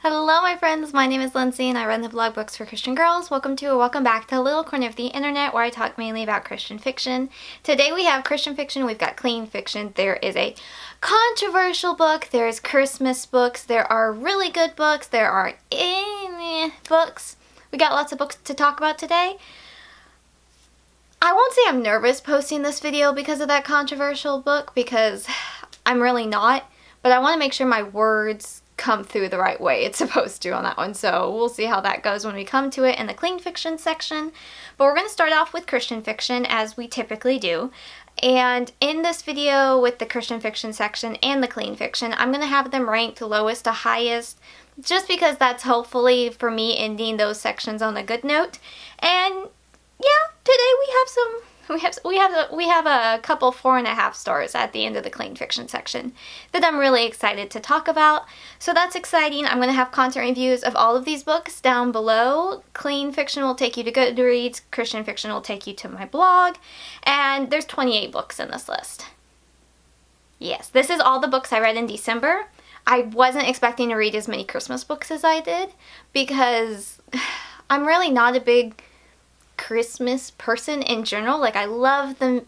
Hello my friends, my name is Lindsay and I run the blog Books for Christian Girls. Welcome to or welcome back to a little corner of the internet where I talk mainly about Christian fiction. Today we have Christian fiction, we've got clean fiction, there is a controversial book, there's Christmas books, there are really good books, there are books. We got lots of books to talk about today. I won't say I'm nervous posting this video because of that controversial book, because I'm really not, but I want to make sure my words come through the right way it's supposed to on that one, so we'll see how that goes when we come to it in the clean fiction section. But we're going to start off with Christian fiction as we typically do, and in this video with the Christian fiction section and the clean fiction, I'm going to have them ranked lowest to highest, just because that's hopefully for me ending those sections on a good note. And yeah, today we have a couple 4.5 stars at the end of the clean fiction section that I'm really excited to talk about. So that's exciting. I'm going to have content reviews of all of these books down below. Clean fiction will take you to Goodreads, Christian fiction will take you to my blog, and there's 28 books in this list. Yes, this is all the books I read in December. I wasn't expecting to read as many Christmas books as I did because I'm really not a big Christmas person in general. Like, I love the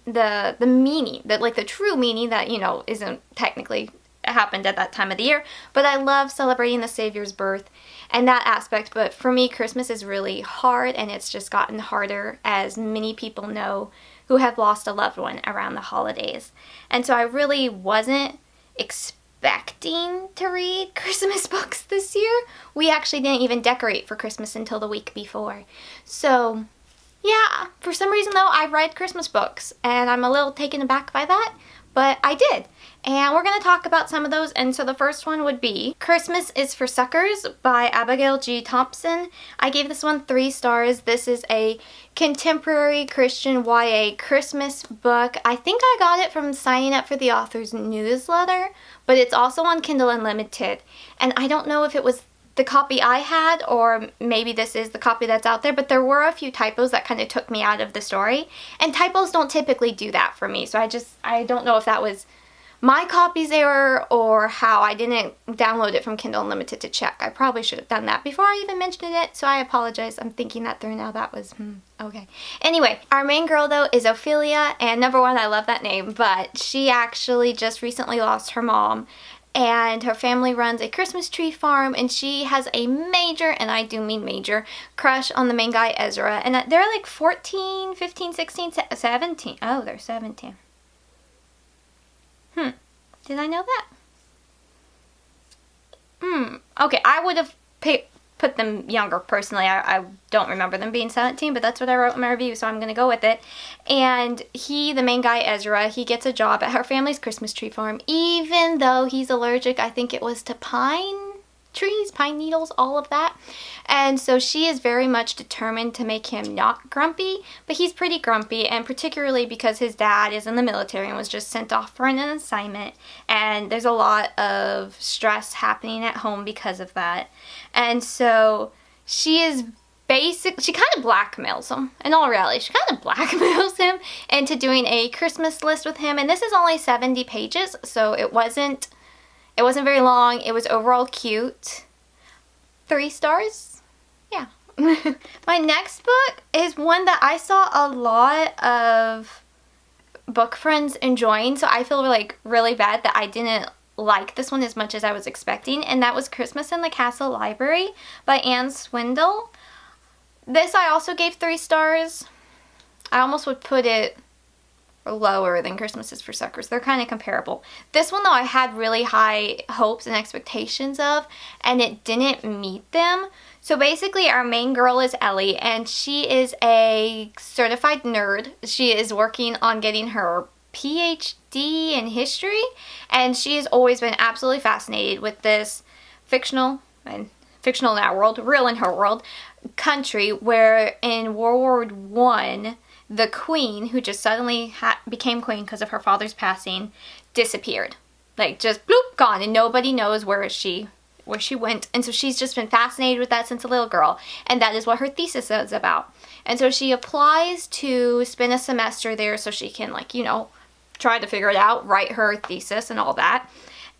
meaning, the true meaning that, you know, isn't technically happened at that time of the year, but I love celebrating the Savior's birth and that aspect. But for me, Christmas is really hard, and it's just gotten harder, as many people know who have lost a loved one around the holidays. And so I really wasn't expecting to read Christmas books this year. We actually didn't even decorate for Christmas until the week before. So yeah, for some reason though, I read Christmas books, and I'm a little taken aback by that, but I did. And we're going to talk about some of those, and so the first one would be Christmas is for Suckers by Abigail G. Thompson. I gave this one 3 stars. This is a contemporary Christian YA Christmas book. I think I got it from signing up for the author's newsletter, but it's also on Kindle Unlimited, and I don't know if it was the copy I had, or maybe this is the copy that's out there, but there were a few typos that kind of took me out of the story, and typos don't typically do that for me, so I don't know if that was my copy's error or how. I didn't download it from Kindle Unlimited to check. I probably should have done that before I even mentioned it, so I apologize. I'm thinking that through now. That was, okay. Anyway, our main girl though is Ophelia, and number one, I love that name, but she actually just recently lost her mom, and her family runs a Christmas tree farm, and she has a major, and I do mean major, crush on the main guy, Ezra. And they're like 14, 15, 16, 17. Oh, they're 17. Did I know that? Okay, I would have put them younger personally. I don't remember them being 17, but that's what I wrote in my review, so I'm going to go with it. And he, the main guy, Ezra, he gets a job at her family's Christmas tree farm, even though he's allergic, I think it was to pine trees, pine needles, all of that. And so she is very much determined to make him not grumpy, but he's pretty grumpy, and particularly because his dad is in the military and was just sent off for an assignment, and there's a lot of stress happening at home because of that. And so she kind of blackmails him. In all reality, she kind of blackmails him into doing a Christmas list with him, and this is only 70 pages, so it wasn't very long. It was overall cute. 3 stars? Yeah. My next book is one that I saw a lot of book friends enjoying, so I feel like really bad that I didn't like this one as much as I was expecting, and that was Christmas in the Castle Library by Swindall. This I also gave 3 stars. I almost would put it lower than Christmas is for Suckers. They're kind of comparable. This one though, I had really high hopes and expectations of, and it didn't meet them. So basically our main girl is Ellie, and she is a certified nerd. She is working on getting her PhD in history, and she has always been absolutely fascinated with this fictional in our world, real in her world, country where in World War I, the queen, who just suddenly became queen because of her father's passing, disappeared. Like, just bloop, gone, and nobody knows where she went. And so she's just been fascinated with that since a little girl, and that is what her thesis is about. And so she applies to spend a semester there so she can, like, you know, try to figure it out, write her thesis and all that,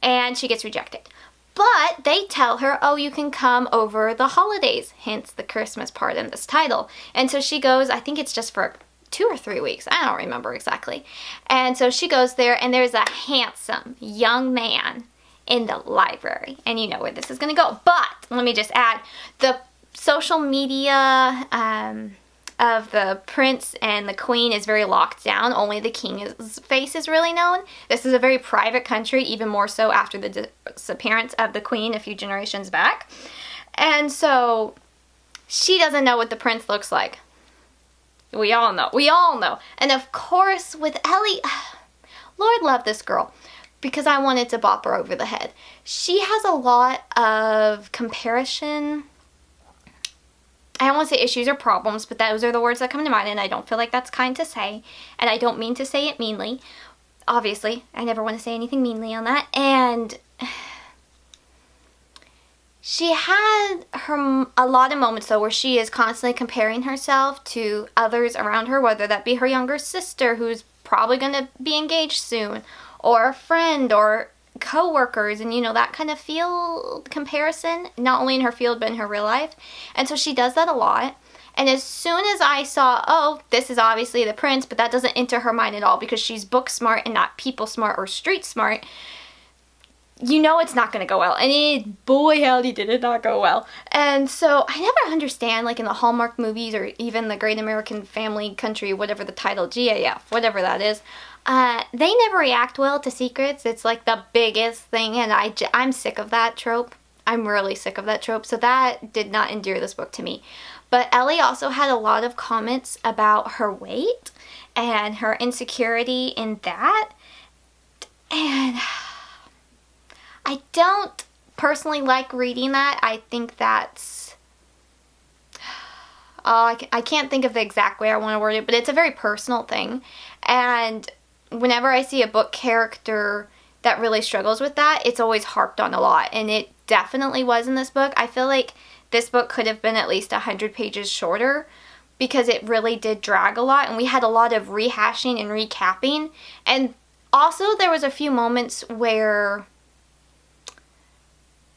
and she gets rejected. But they tell her, oh, you can come over the holidays, hence the Christmas part in this title. And so she goes, I think it's just for 2 or 3 weeks. I don't remember exactly. And so she goes there, and there's a handsome young man in the library. And you know where this is going to go. But let me just add, the social media of the prince and the queen is very locked down. Only the king's face is really known. This is a very private country, even more so after the disappearance of the queen a few generations back. And so she doesn't know what the prince looks like. We all know. We all know. And of course with Ellie, Lord love this girl, because I wanted to bop her over the head. She has a lot of comparison. I don't want to say issues or problems, but those are the words that come to mind, and I don't feel like that's kind to say, and I don't mean to say it meanly. Obviously, I never want to say anything meanly on that. And she had a lot of moments, though, where she is constantly comparing herself to others around her, whether that be her younger sister, who's probably going to be engaged soon, or a friend, or co-workers, and you know, that kind of field comparison, not only in her field but in her real life. And so she does that a lot. And as soon as I saw, oh, this is obviously the prince, but that doesn't enter her mind at all because she's book smart and not people smart or street smart, you know it's not going to go well. And boy howdy did it not go well. And so I never understand, like in the Hallmark movies or even the Great American Family Country, whatever the title, GAF, whatever that is, they never react well to secrets. It's like the biggest thing, and I'm sick of that trope. I'm really sick of that trope, so that did not endear this book to me. But Ellie also had a lot of comments about her weight and her insecurity in that, and I don't personally like reading that. I think that's, I can't think of the exact way I want to word it, but it's a very personal thing. And whenever I see a book character that really struggles with that, it's always harped on a lot. And it definitely was in this book. I feel like this book could have been at least 100 pages shorter because it really did drag a lot. And we had a lot of rehashing and recapping. And also there was a few moments where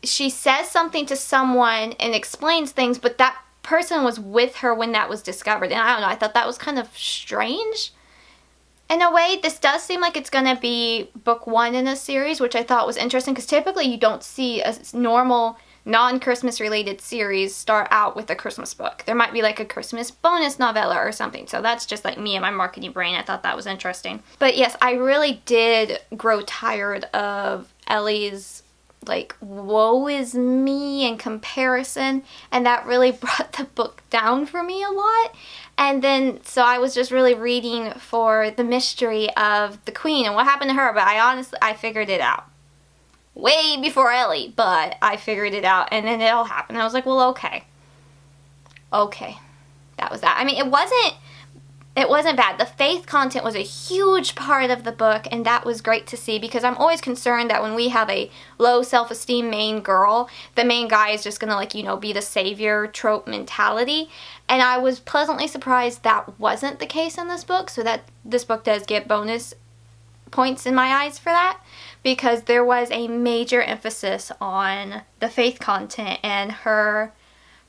she says something to someone and explains things, but that person was with her when that was discovered. And I don't know, I thought that was kind of strange. In a way, this does seem like it's going to be book 1 in a series, which I thought was interesting because typically you don't see a normal non-Christmas related series start out with a Christmas book. There might be like a Christmas bonus novella or something. So that's just like me and my marketing brain. I thought that was interesting. But yes, I really did grow tired of Ellie's like woe is me and comparison, and that really brought the book down for me a lot. And then so I was just really reading for the mystery of the queen and what happened to her, but I figured it out way before Ellie, but I figured it out, and then it all happened. I was like, well, okay, that was that. I mean, it wasn't bad. The faith content was a huge part of the book, and that was great to see because I'm always concerned that when we have a low self-esteem main girl, the main guy is just gonna, like, you know, be the savior trope mentality. And I was pleasantly surprised that wasn't the case in this book, so that this book does get bonus points in my eyes for that, because there was a major emphasis on the faith content and her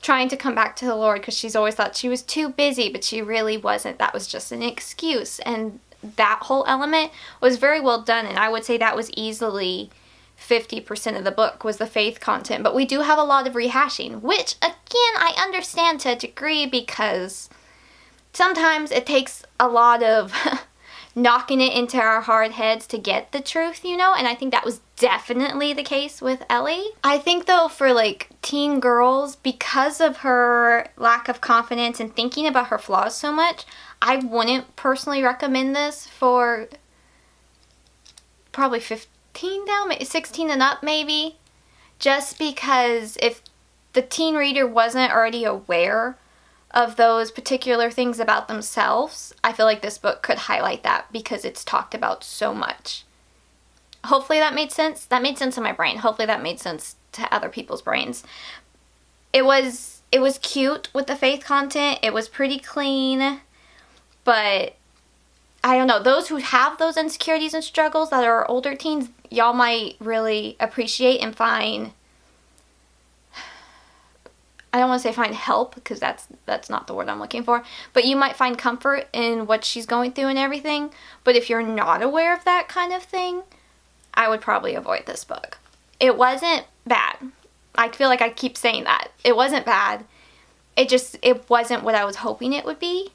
trying to come back to the Lord because she's always thought she was too busy, but she really wasn't. That was just an excuse. And that whole element was very well done, and I would say that was easily 50% of the book was the faith content. But we do have a lot of rehashing, which again I understand to a degree because sometimes it takes a lot of knocking it into our hard heads to get the truth, you know, and I think that was definitely the case with Ellie. I think though for like teen girls, because of her lack of confidence and thinking about her flaws so much, I wouldn't personally recommend this for probably 15 down, maybe 16 and up maybe, just because if the teen reader wasn't already aware of those particular things about themselves, I feel like this book could highlight that because it's talked about so much. Hopefully that made sense. That made sense in my brain. Hopefully that made sense to other people's brains. It was cute with the faith content. It was pretty clean, but I don't know. Those who have those insecurities and struggles that are older teens, y'all might really appreciate and find, I don't want to say find help, because that's not the word I'm looking for, but you might find comfort in what she's going through and everything. But if you're not aware of that kind of thing, I would probably avoid this book. It wasn't bad. I feel like I keep saying that. It wasn't bad. It wasn't what I was hoping it would be.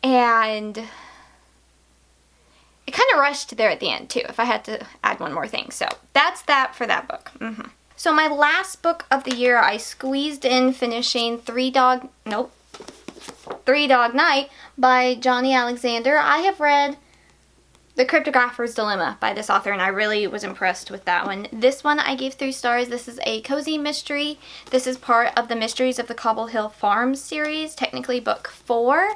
And it kind of rushed there at the end too, if I had to add one more thing. So that's that for that book. So my last book of the year, I squeezed in finishing Three Dog Night by Johnnie Alexander. I have read The Cryptographer's Dilemma by this author, and I really was impressed with that one. This one I gave 3 stars. This is a cozy mystery. This is part of the Mysteries of the Cobble Hill Farms series, technically book 4.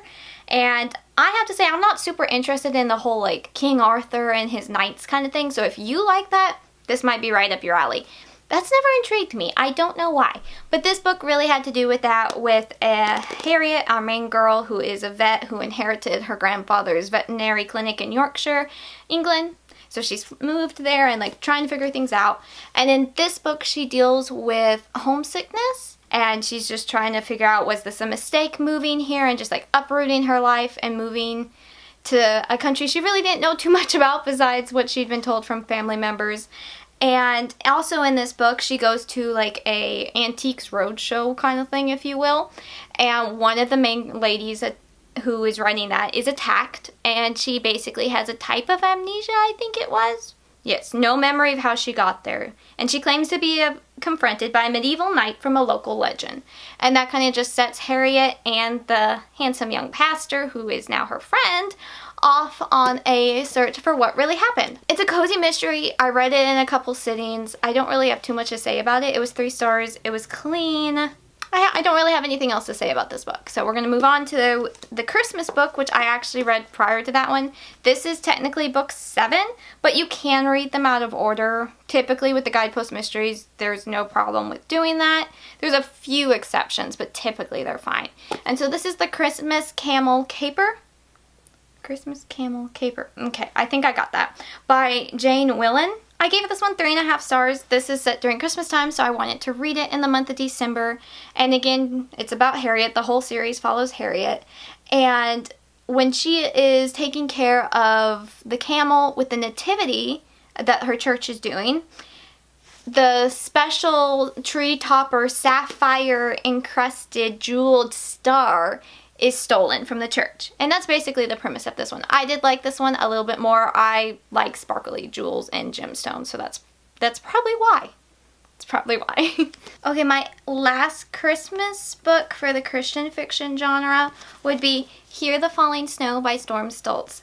And I have to say, I'm not super interested in the whole like King Arthur and his knights kind of thing. So if you like that, this might be right up your alley. That's never intrigued me. I don't know why. But this book really had to do with that, with Harriet, our main girl, who is a vet who inherited her grandfather's veterinary clinic in Yorkshire, England. So she's moved there and like trying to figure things out. And in this book, she deals with homesickness. And she's just trying to figure out, was this a mistake moving here and just like uprooting her life and moving to a country she really didn't know too much about besides what she'd been told from family members. And also in this book, she goes to like a antiques roadshow kind of thing, if you will. And one of the main ladies who is running that is attacked. And she basically has a type of amnesia, I think it was. Yes, no memory of how she got there. And she claims to be confronted by a medieval knight from a local legend. And that kind of just sets Harriet and the handsome young pastor, who is now her friend, off on a search for what really happened. It's a cozy mystery. I read it in a couple sittings. I don't really have too much to say about it. It was 3 stars. It was clean. I don't really have anything else to say about this book. So we're going to move on to the Christmas book, which I actually read prior to that one. This is technically book 7, but you can read them out of order. Typically with the Guidepost Mysteries, there's no problem with doing that. There's a few exceptions, but typically they're fine. And so this is the Christmas Camel Caper. Christmas Camel Caper. Okay, I think I got that. By Jane Willan. I gave this one 3.5 stars. This is set during Christmas time, so I wanted to read it in the month of December. And again, it's about Harriet. The whole series follows Harriet. And when she is taking care of the camel with the nativity that her church is doing, the special tree topper sapphire encrusted jeweled star is stolen from the church. And that's basically the premise of this one. I did like this one a little bit more. I like sparkly jewels and gemstones, so that's probably why. It's probably why. Okay, my last Christmas book for the Christian fiction genre would be Hear the Falling Snow by Storm Stultz.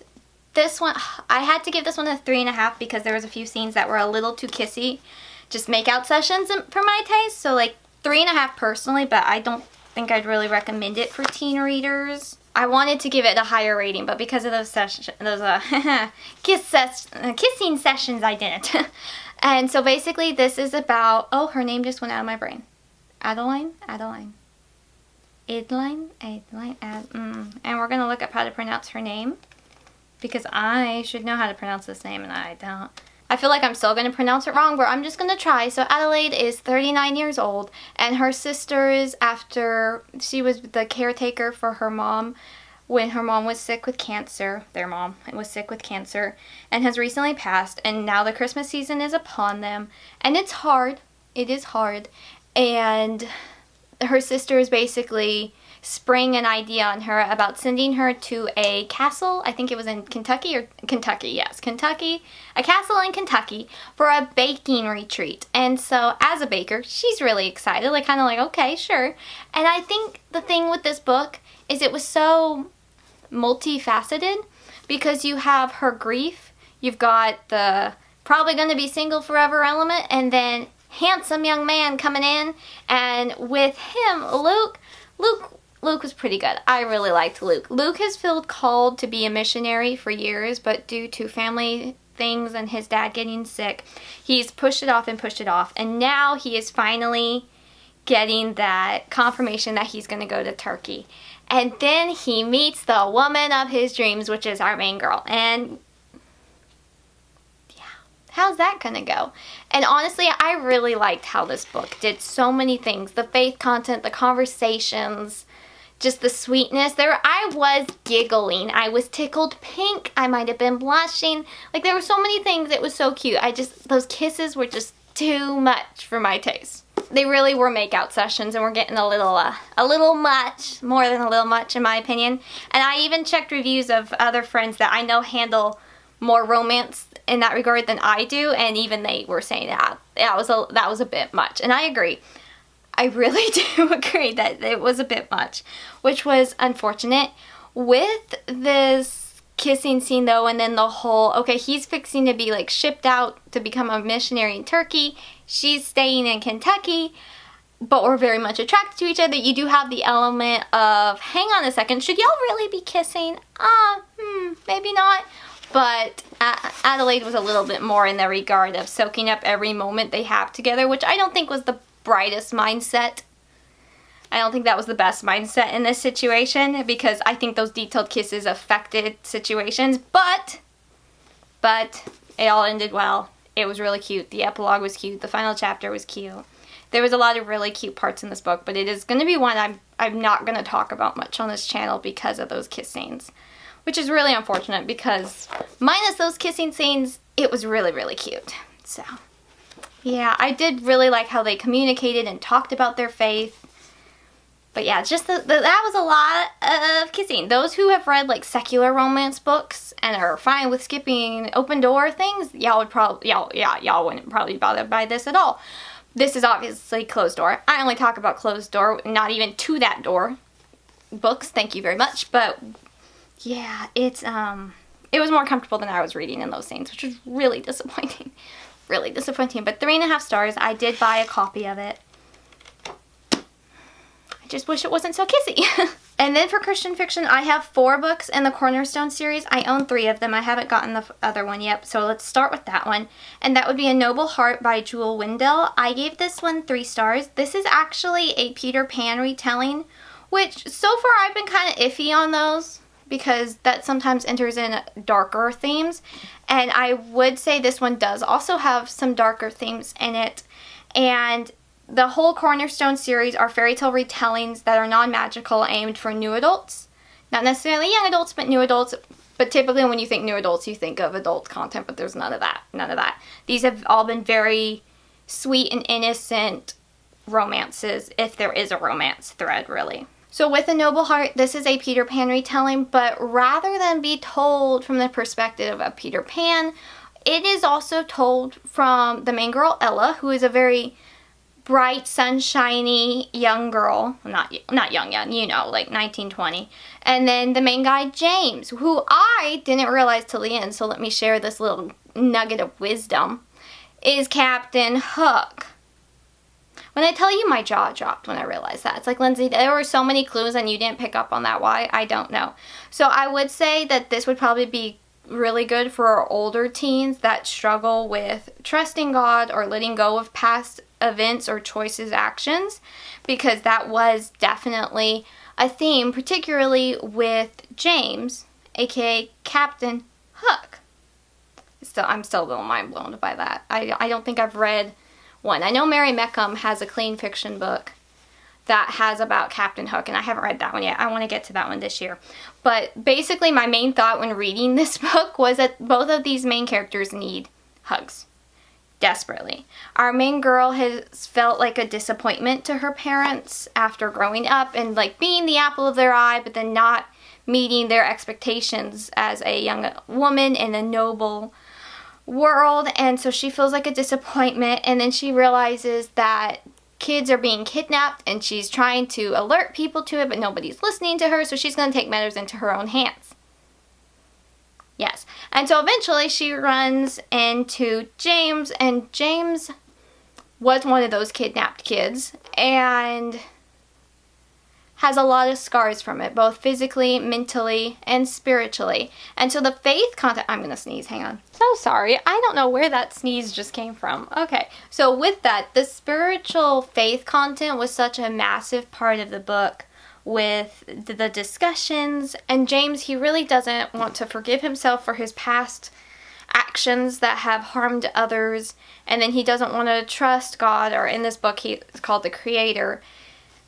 This one, I had to give this one a 3.5 because there was a few scenes that were a little too kissy. Just make-out sessions for my taste, so like 3.5 personally, but I don't think I'd really recommend it for teen readers. I wanted to give it a higher rating, but because of those kissing sessions, I didn't. And so basically this is about, oh, her name just went out of my brain. Adeline. And we're going to look up how to pronounce her name, because I should know how to pronounce this name and I don't. I feel like I'm still going to pronounce it wrong, but I'm just going to try. So Adelaide is 39 years old, and her sisters, after she was the caretaker for her mom when her mom was sick with cancer, their mom was sick with cancer, and has recently passed, and now the Christmas season is upon them, and it's hard. It is hard, and her sisters basically spring an idea on her about sending her to a castle. I think it was in Kentucky, a castle in Kentucky for a baking retreat. And so as a baker, she's really excited, like kind of like, okay, sure. And I think the thing with this book is it was so multifaceted, because you have her grief, you've got the probably going to be single forever element, and then handsome young man coming in, and with him, Luke was pretty good. I really liked Luke. Luke has felt called to be a missionary for years, but due to family things and his dad getting sick, he's pushed it off, and now he is finally getting that confirmation that he's going to go to Turkey. And then he meets the woman of his dreams, which is our main girl. And yeah, how's that gonna go? And honestly, I really liked how this book did so many things. The faith content, the conversations, just the sweetness. I was giggling. I was tickled pink. I might have been blushing. Like, there were so many things. It was so cute. Those kisses were just too much for my taste. They really were makeout sessions, and we're getting a little much, more than a little much in my opinion. And I even checked reviews of other friends that I know handle more romance in that regard than I do, and even they were saying that was a bit much. And I agree. I really do agree that it was a bit much, which was unfortunate. With this kissing scene though, and then the whole, okay, he's fixing to be like shipped out to become a missionary in Turkey, she's staying in Kentucky, but we're very much attracted to each other. You do have the element of, hang on a second, should y'all really be kissing? Maybe not. But Adelaide was a little bit more in the regard of soaking up every moment they have together, which I don't think was the brightest mindset. I don't think that was the best mindset in this situation, because I think those detailed kisses affected situations, but it all ended well. It was really cute. The epilogue was cute. The final chapter was cute. There was a lot of really cute parts in this book, but it is going to be one I'm not going to talk about much on this channel because of those kiss scenes, which is really unfortunate, because minus those kissing scenes, it was really, really cute. So yeah, I did really like how they communicated and talked about their faith. But yeah, just that was a lot of kissing. Those who have read like secular romance books and are fine with skipping open door things, y'all wouldn't probably bother by this at all. This is obviously closed door. I only talk about closed door, not even to that door books. Thank you very much. But yeah, it was more comfortable than I was reading in those scenes, which was really disappointing. Really disappointing, but 3.5 stars. I did buy a copy of it. I just wish it wasn't so kissy. And then for Christian fiction, I have 4 books in the Cornerstone series. I own 3 of them. I haven't gotten the other one yet, so let's start with that one. And that would be A Noble Heart by Jewel Windall. I gave this one 3 stars. This is actually a Peter Pan retelling, which so far I've been kind of iffy on those, because that sometimes enters in darker themes. And I would say this one does also have some darker themes in it. And the whole Cornerstone series are fairy tale retellings that are non-magical, aimed for new adults. Not necessarily young adults, but new adults. But typically when you think new adults, you think of adult content, but there's none of that. None of that. These have all been very sweet and innocent romances, if there is a romance thread, really. So with A Noble Heart, this is a Peter Pan retelling, but rather than be told from the perspective of Peter Pan, it is also told from the main girl, Ella, who is a very bright, sunshiny young girl. Not young, you know, like 19, 20. And then the main guy, James, who I didn't realize till the end, so let me share this little nugget of wisdom, is Captain Hook. When I tell you, my jaw dropped when I realized that. It's like, Lindsay, there were so many clues and you didn't pick up on that. Why? I don't know. So I would say that this would probably be really good for our older teens that struggle with trusting God or letting go of past events or choices, actions, because that was definitely a theme, particularly with James, aka Captain Hook. I'm still a little mind blown by that. I don't think I've read one. I know Mary Mecham has a clean fiction book that has about Captain Hook, and I haven't read that one yet. I want to get to that one this year. But basically my main thought when reading this book was that both of these main characters need hugs. Desperately. Our main girl has felt like a disappointment to her parents after growing up and like being the apple of their eye, but then not meeting their expectations as a young woman in a noble world, and so she feels like a disappointment, and then she realizes that kids are being kidnapped and she's trying to alert people to it, but nobody's listening to her, so she's going to take matters into her own hands. Yes. And so eventually she runs into James, and James was one of those kidnapped kids and has a lot of scars from it, both physically, mentally, and spiritually. And so the faith content, I'm gonna sneeze, hang on. So sorry, I don't know where that sneeze just came from. Okay, so with that, the spiritual faith content was such a massive part of the book with the discussions, and James, he really doesn't want to forgive himself for his past actions that have harmed others, and then he doesn't want to trust God, or in this book it's called the Creator,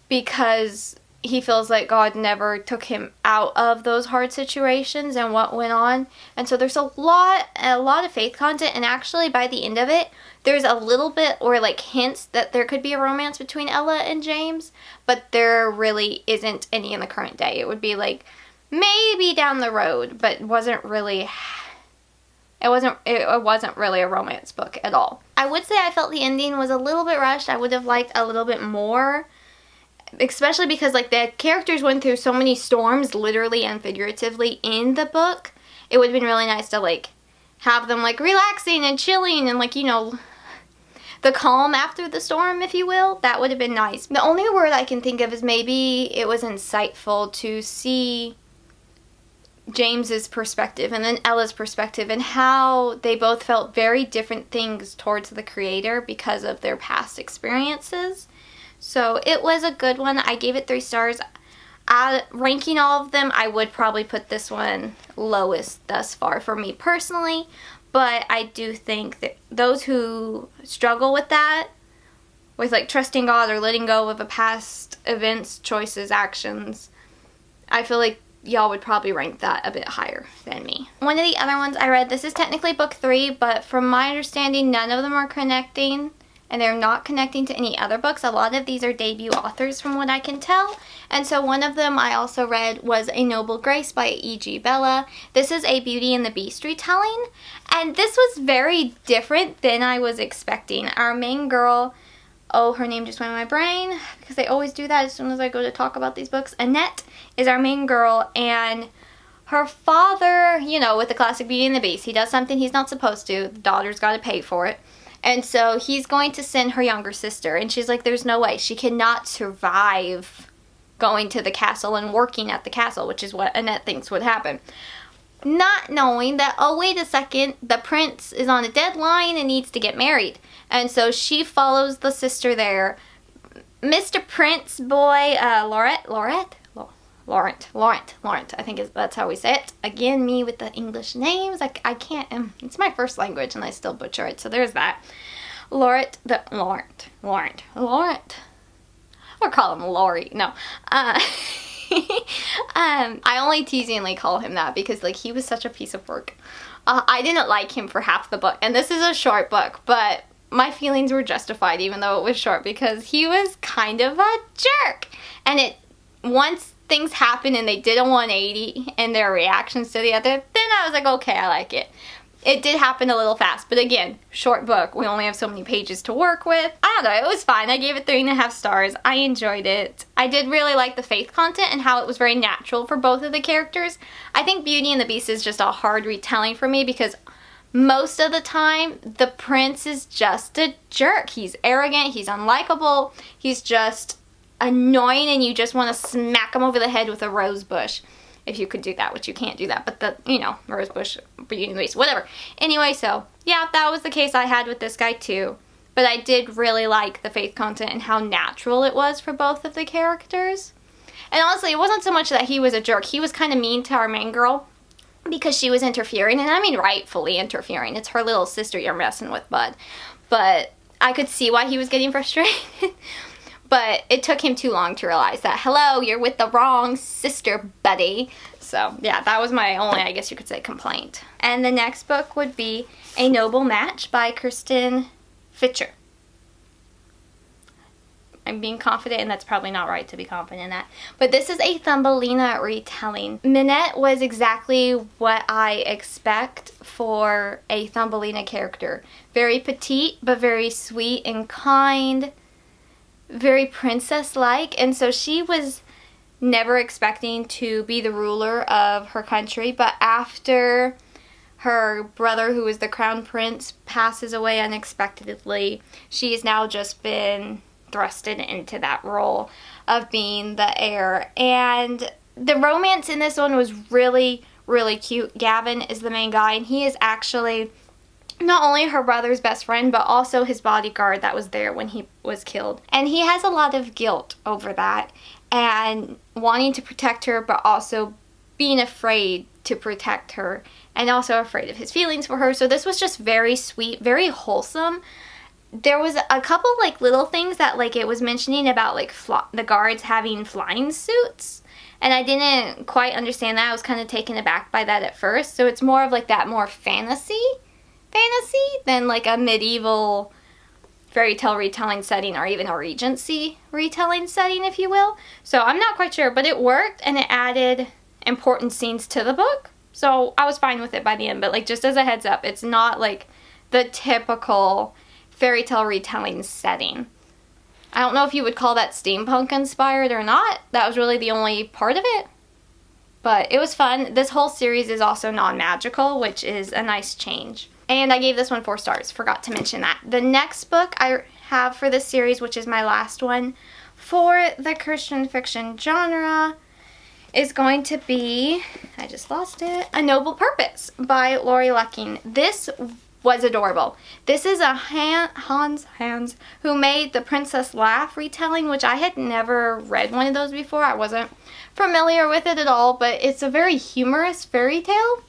because he feels like God never took him out of those hard situations and what went on. And so there's a lot of faith content, and actually by the end of it, there's a little bit, or like hints that there could be a romance between Ella and James, but there really isn't any in the current day. It would be like maybe down the road, but it wasn't really a romance book at all. I would say I felt the ending was a little bit rushed. I would have liked a little bit more, especially because like the characters went through so many storms, literally and figuratively, in the book. It would have been really nice to like have them like relaxing and chilling and like, you know, the calm after the storm, if you will. That would have been nice. The only word I can think of is maybe it was insightful to see James's perspective and then Ella's perspective, and how they both felt very different things towards the Creator because of their past experiences. So it was a good one. I gave it 3 stars. Ranking all of them, I would probably put this one lowest thus far for me personally, but I do think that those who struggle with that, with like trusting God or letting go of a past events, choices, actions, I feel like y'all would probably rank that a bit higher than me. One of the other ones I read, this is technically book 3, but from my understanding, none of them are connecting, and they're not connecting to any other books. A lot of these are debut authors from what I can tell. And so one of them I also read was A Noble Grace by E.G. Bella. This is a Beauty and the Beast retelling, and this was very different than I was expecting. Our main girl, oh, her name just went in my brain because they always do that as soon as I go to talk about these books. Annette is our main girl, and her father, you know, with the classic Beauty and the Beast, he does something he's not supposed to. The daughter's got to pay for it. And so he's going to send her younger sister, and she's like, there's no way. She cannot survive going to the castle and working at the castle, which is what Annette thinks would happen. Not knowing that, oh, wait a second, the prince is on a deadline and needs to get married. And so she follows the sister there. Mr. Prince boy, Laurent, I think that's how we say it. Again, me with the English names. I can't, it's my first language and I still butcher it, so there's that. Laurent. Or call him Laurie. No. I only teasingly call him that because like he was such a piece of work. I didn't like him for half the book, and this is a short book, but my feelings were justified even though it was short because he was kind of a jerk. And once things happened and they did a 180 and their reactions to the other, then I was like, okay, I like it. It did happen a little fast, but again, short book. We only have so many pages to work with. I don't know, it was fine. I gave it 3.5 stars. I enjoyed it. I did really like the faith content and how it was very natural for both of the characters. I think Beauty and the Beast is just a hard retelling for me because most of the time, the prince is just a jerk. He's arrogant, he's unlikable, he's just annoying, and you just want to smack him over the head with a rose bush. If you could do that, which you can't do that, but the, you know, rose bush, Beauty and the Beast, whatever. Anyway, so, yeah, that was the case I had with this guy too. But I did really like the faith content and how natural it was for both of the characters. And honestly, it wasn't so much that he was a jerk. He was kind of mean to our main girl because she was interfering, and I mean rightfully interfering. It's her little sister you're messing with, bud. But I could see why he was getting frustrated. But it took him too long to realize that, hello, you're with the wrong sister, buddy. So, yeah, that was my only, I guess you could say, complaint. And the next book would be A Noble Match by Kirsten Fichter. I'm being confident, and that's probably not right to be confident in that. But this is a Thumbelina retelling. Minette was exactly what I expect for a Thumbelina character. Very petite, but very sweet and kind. Very princess-like, and so she was never expecting to be the ruler of her country, but after her brother, who was the crown prince, passes away unexpectedly, she has now just been thrusted into that role of being the heir. And the romance in this one was really, really cute. Gavin is the main guy, and he is actually not only her brother's best friend, but also his bodyguard that was there when he was killed. And he has a lot of guilt over that and wanting to protect her, but also being afraid to protect her, and also afraid of his feelings for her. So this was just very sweet, very wholesome. There was a couple like little things that like it was mentioning about like the guards having flying suits, and I didn't quite understand that. I was kind of taken aback by that at first. So it's more of like that more fantasy than like a medieval fairy tale retelling setting, or even a Regency retelling setting, if you will. So I'm not quite sure, but it worked, and it added important scenes to the book. So I was fine with it by the end, but like just as a heads up, it's not like the typical fairy tale retelling setting. I don't know if you would call that steampunk inspired or not. That was really the only part of it. But it was fun. This whole series is also non-magical, which is a nice change. And I gave this one 4 stars. Forgot to mention that. The next book I have for this series, which is my last one for the Christian fiction genre, is going to be, I just lost it, A Noble Purpose by Laurie Lucking. This was adorable. This is a Hans who made the Princess Laugh retelling, which I had never read one of those before. I wasn't familiar with it at all, but it's a very humorous fairy tale.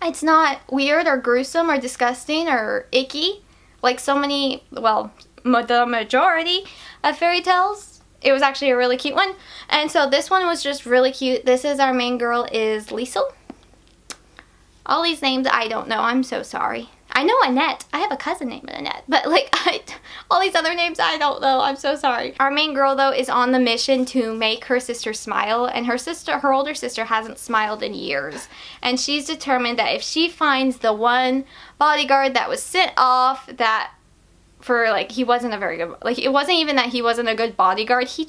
It's not weird or gruesome or disgusting or icky like so many, well, the majority of fairy tales. It was actually a really cute one. And so this one was just really cute. This is our main girl is Liesel. All these names I don't know. I'm so sorry. I know Annette. I have a cousin named Annette. But like all these other names I don't know. I'm so sorry. Our main girl though is on the mission to make her sister smile. And her older sister hasn't smiled in years. And she's determined that if she finds the one bodyguard that was sent off that for like he wasn't a very good, like it wasn't even that he wasn't a good bodyguard. He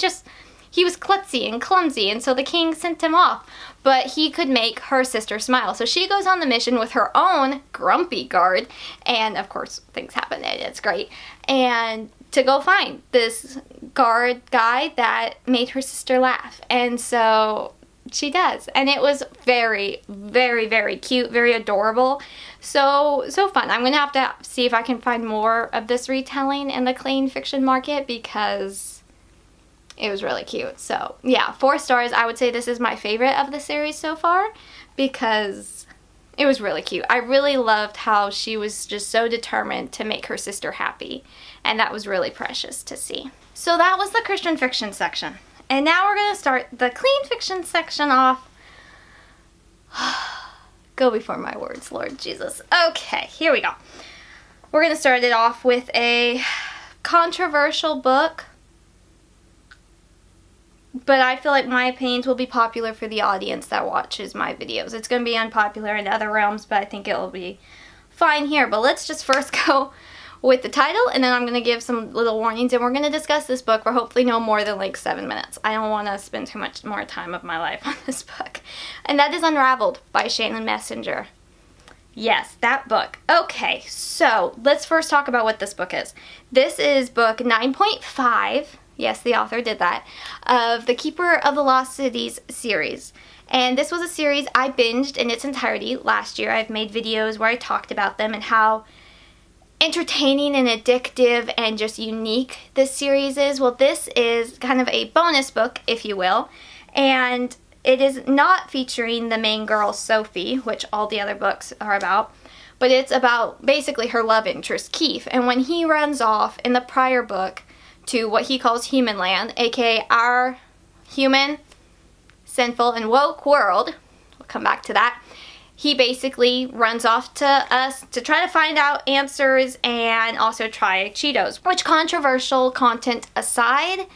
was klutzy and clumsy, and so the king sent him off. But he could make her sister smile. So she goes on the mission with her own grumpy guard, and of course things happen and it's great. And to go find this guard guy that made her sister laugh. And so she does. And it was very, very, very cute, very adorable. So fun. I'm going to have to see if I can find more of this retelling in the clean fiction market because it was really cute. So yeah, 4 stars. I would say this is my favorite of the series so far because it was really cute. I really loved how she was just so determined to make her sister happy, and that was really precious to see. So that was the Christian fiction section. And now we're going to start the clean fiction section off. Go before my words, Lord Jesus. Okay, here we go. We're going to start it off with a controversial book, but I feel like my opinions will be popular for the audience that watches my videos. It's going to be unpopular in other realms, but I think it will be fine here. But let's just first go with the title, and then I'm going to give some little warnings, and we're going to discuss this book for hopefully no more than like 7 minutes. I don't want to spend too much more time of my life on this book. And that is Unraveled by Shannon Messenger. Yes, that book. Okay, so let's first talk about what this book is. This is book 9.5. Yes, the author did that, of the Keeper of the Lost Cities series. And this was a series I binged in its entirety last year. I've made videos where I talked about them and how entertaining and addictive and just unique this series is. Well, this is kind of a bonus book, if you will, and it is not featuring the main girl, Sophie, which all the other books are about, but it's about basically her love interest, Keith. And when he runs off in the prior book to what he calls human land, aka our human, sinful, and woke world, we'll come back to that, he basically runs off to us to try to find out answers and also try Cheetos. Which, controversial content aside,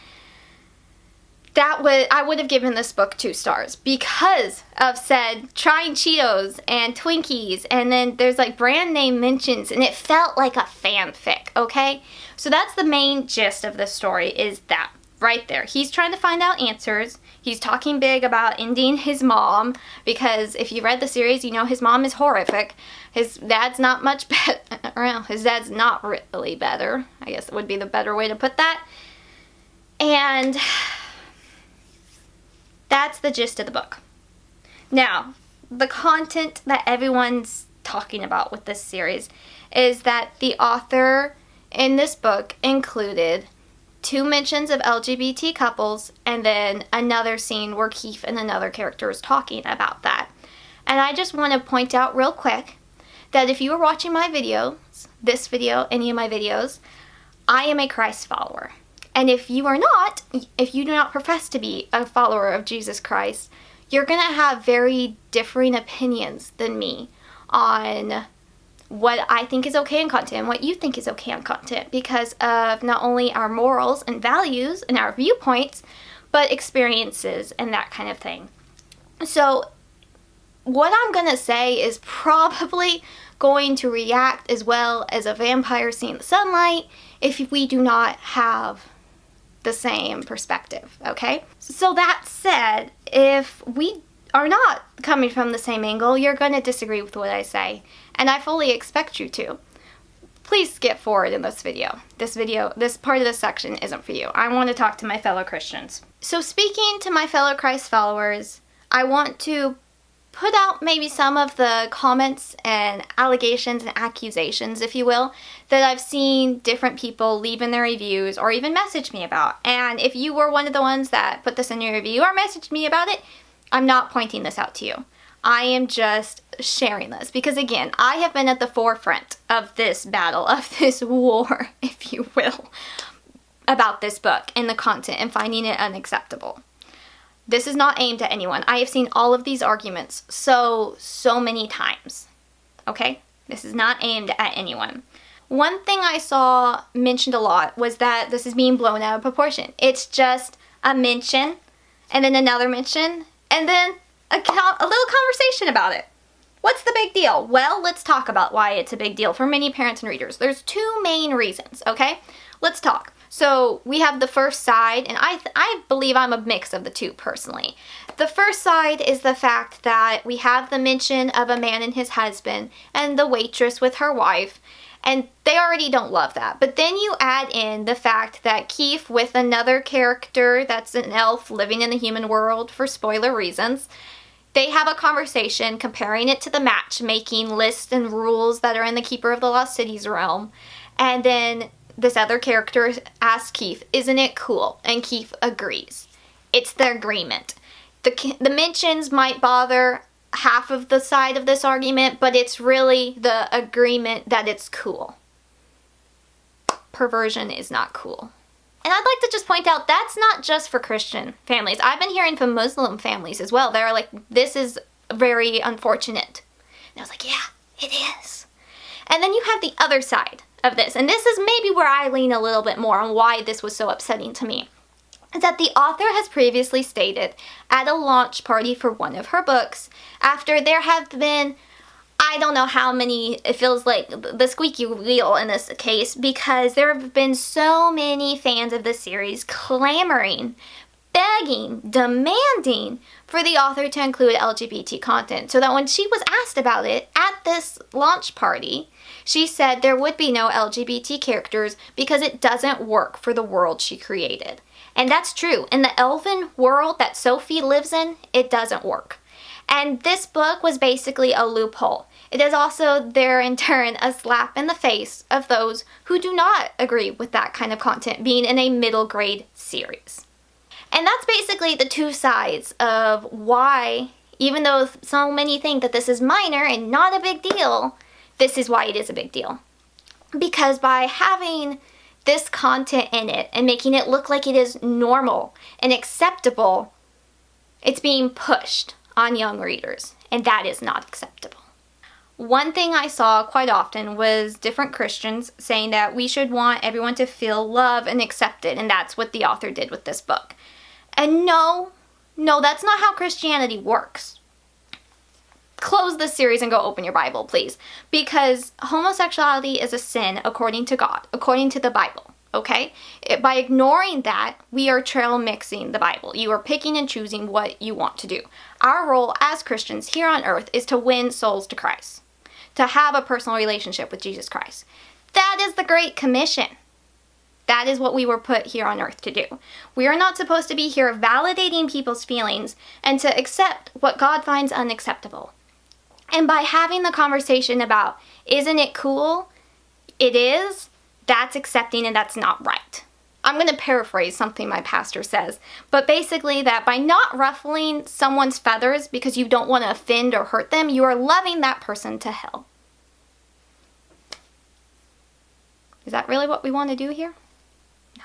I would have given this book 2 stars because of said trying Cheetos and Twinkies, and then there's like brand name mentions, and it felt like a fanfic, okay? So that's the main gist of the story, is that right there. He's trying to find out answers. He's talking big about ending his mom, because if you read the series, you know his mom is horrific. His dad's not much better. Well, his dad's not really better. I guess it would be the better way to put that. And that's the gist of the book. Now, the content that everyone's talking about with this series is that the author in this book included 2 mentions of LGBT couples and then another scene where Keith and another character is talking about that. And I just want to point out real quick that if you are watching my videos, this video, any of my videos, I am a Christ follower. And if you are not, if you do not profess to be a follower of Jesus Christ, you're going to have very differing opinions than me on what I think is okay in content and what you think is okay in content, because of not only our morals and values and our viewpoints, but experiences and that kind of thing. So what I'm going to say is probably going to react as well as a vampire seeing the sunlight if we do not have the same perspective, okay? So that said, if we are not coming from the same angle, you're going to disagree with what I say, and I fully expect you to. Please skip forward in this video. This part of this section isn't for you. I want to talk to my fellow Christians. So speaking to my fellow Christ followers, I want to put out maybe some of the comments and allegations and accusations, if you will, that I've seen different people leave in their reviews or even message me about. And if you were one of the ones that put this in your review or messaged me about it, I'm not pointing this out to you. I am just sharing this because, again, I have been at the forefront of this battle, of this war, if you will, about this book and the content and finding it unacceptable. This is not aimed at anyone. I have seen all of these arguments so many times, okay? This is not aimed at anyone. One thing I saw mentioned a lot was that this is being blown out of proportion. It's just a mention, and then another mention, and then a little conversation about it. What's the big deal? Well, let's talk about why it's a big deal for many parents and readers. There's two main reasons, okay? Let's talk. So we have the first side, and I believe I'm a mix of the two personally. The first side is the fact that we have the mention of a man and his husband and the waitress with her wife, and they already don't love that. But then you add in the fact that Keith with another character that's an elf living in the human world for spoiler reasons, they have a conversation comparing it to the matchmaking list and rules that are in the Keeper of the Lost Cities realm, and then this other character asks Keith, isn't it cool? And Keith agrees. It's the agreement. The mentions might bother half of the side of this argument, but it's really the agreement that it's cool. Perversion is not cool. And I'd like to just point out, that's not just for Christian families. I've been hearing from Muslim families as well. They're like, this is very unfortunate. And I was like, yeah, it is. And then you have the other side of this, and this is maybe where I lean a little bit more on why this was so upsetting to me, is that the author has previously stated at a launch party for one of her books, after there have been, I don't know how many, it feels like the squeaky wheel in this case, because there have been so many fans of the series clamoring, begging, demanding for the author to include LGBT content, so that when she was asked about it at this launch party, she said there would be no LGBT characters because it doesn't work for the world she created. And that's true. In the elven world that Sophie lives in, it doesn't work. And this book was basically a loophole. It is also there in turn a slap in the face of those who do not agree with that kind of content being in a middle grade series. And that's basically the two sides of why, even though so many think that this is minor and not a big deal, this is why it is a big deal. Because by having this content in it and making it look like it is normal and acceptable, it's being pushed on young readers, and that is not acceptable. One thing I saw quite often was different Christians saying that we should want everyone to feel loved and accepted, and that's what the author did with this book. And no, that's not how Christianity works. Close this series and go open your Bible, please. Because homosexuality is a sin according to God, according to the Bible, okay? By ignoring that, we are trail mixing the Bible. You are picking and choosing what you want to do. Our role as Christians here on earth is to win souls to Christ, to have a personal relationship with Jesus Christ. That is the Great Commission. That is what we were put here on earth to do. We are not supposed to be here validating people's feelings and to accept what God finds unacceptable. And by having the conversation about, isn't it cool? It is. That's accepting, and that's not right. I'm going to paraphrase something my pastor says, but basically that by not ruffling someone's feathers because you don't want to offend or hurt them, you are loving that person to hell. Is that really what we want to do here? No.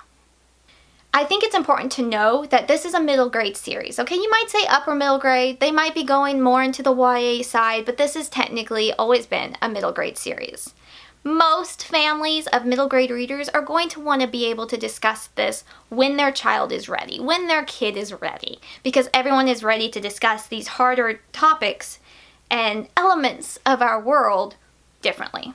I think it's important to know that this is a middle grade series. Okay, you might say upper middle grade. They might be going more into the YA side, but this has technically always been a middle grade series. Most families of middle grade readers are going to want to be able to discuss this when their child is ready, when their kid is ready, because everyone is ready to discuss these harder topics and elements of our world differently.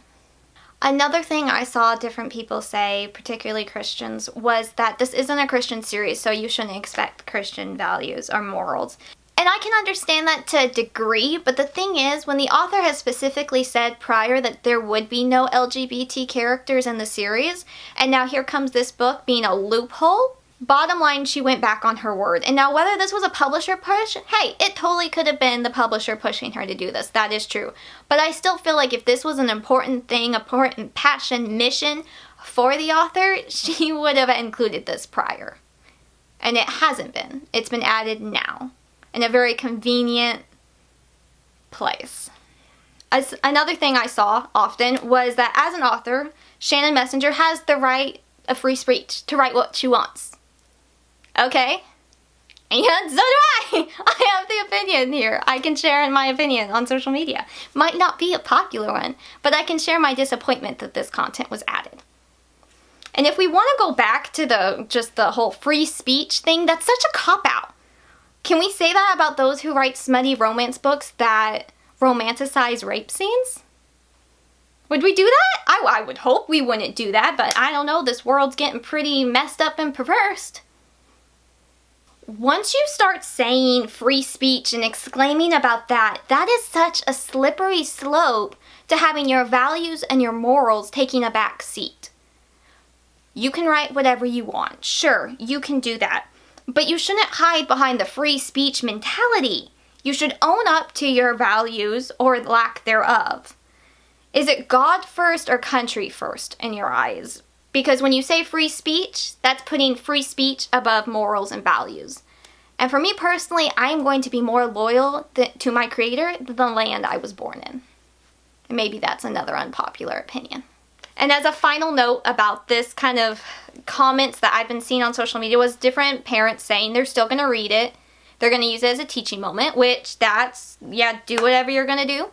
Another thing I saw different people say, particularly Christians, was that this isn't a Christian series, so you shouldn't expect Christian values or morals. And I can understand that to a degree, but the thing is, when the author has specifically said prior that there would be no LGBT characters in the series, and now here comes this book being a loophole, bottom line, she went back on her word. And now whether this was a publisher push, hey, it totally could have been the publisher pushing her to do this. That is true. But I still feel like if this was an important thing, important passion, mission for the author, she would have included this prior. And it hasn't been. It's been added now in a very convenient place. Another thing I saw often was that as an author, Shannon Messenger has the right of free speech to write what she wants. Okay? And so do I. I have the opinion here. I can share my opinion on social media. Might not be a popular one, but I can share my disappointment that this content was added. And if we want to go back to the whole free speech thing, that's such a cop-out. Can we say that about those who write smutty romance books that romanticize rape scenes? Would we do that? I would hope we wouldn't do that, but I don't know. This world's getting pretty messed up and perverse. Once you start saying free speech and exclaiming about that, that is such a slippery slope to having your values and your morals taking a back seat. You can write whatever you want. Sure, you can do that. But you shouldn't hide behind the free speech mentality. You should own up to your values or lack thereof. Is it God first or country first in your eyes? Because when you say free speech, that's putting free speech above morals and values. And for me personally, I am going to be more loyal to my creator than the land I was born in. And maybe that's another unpopular opinion. And as a final note about this kind of comments that I've been seeing on social media was different parents saying they're still going to read it. They're going to use it as a teaching moment, which do whatever you're going to do.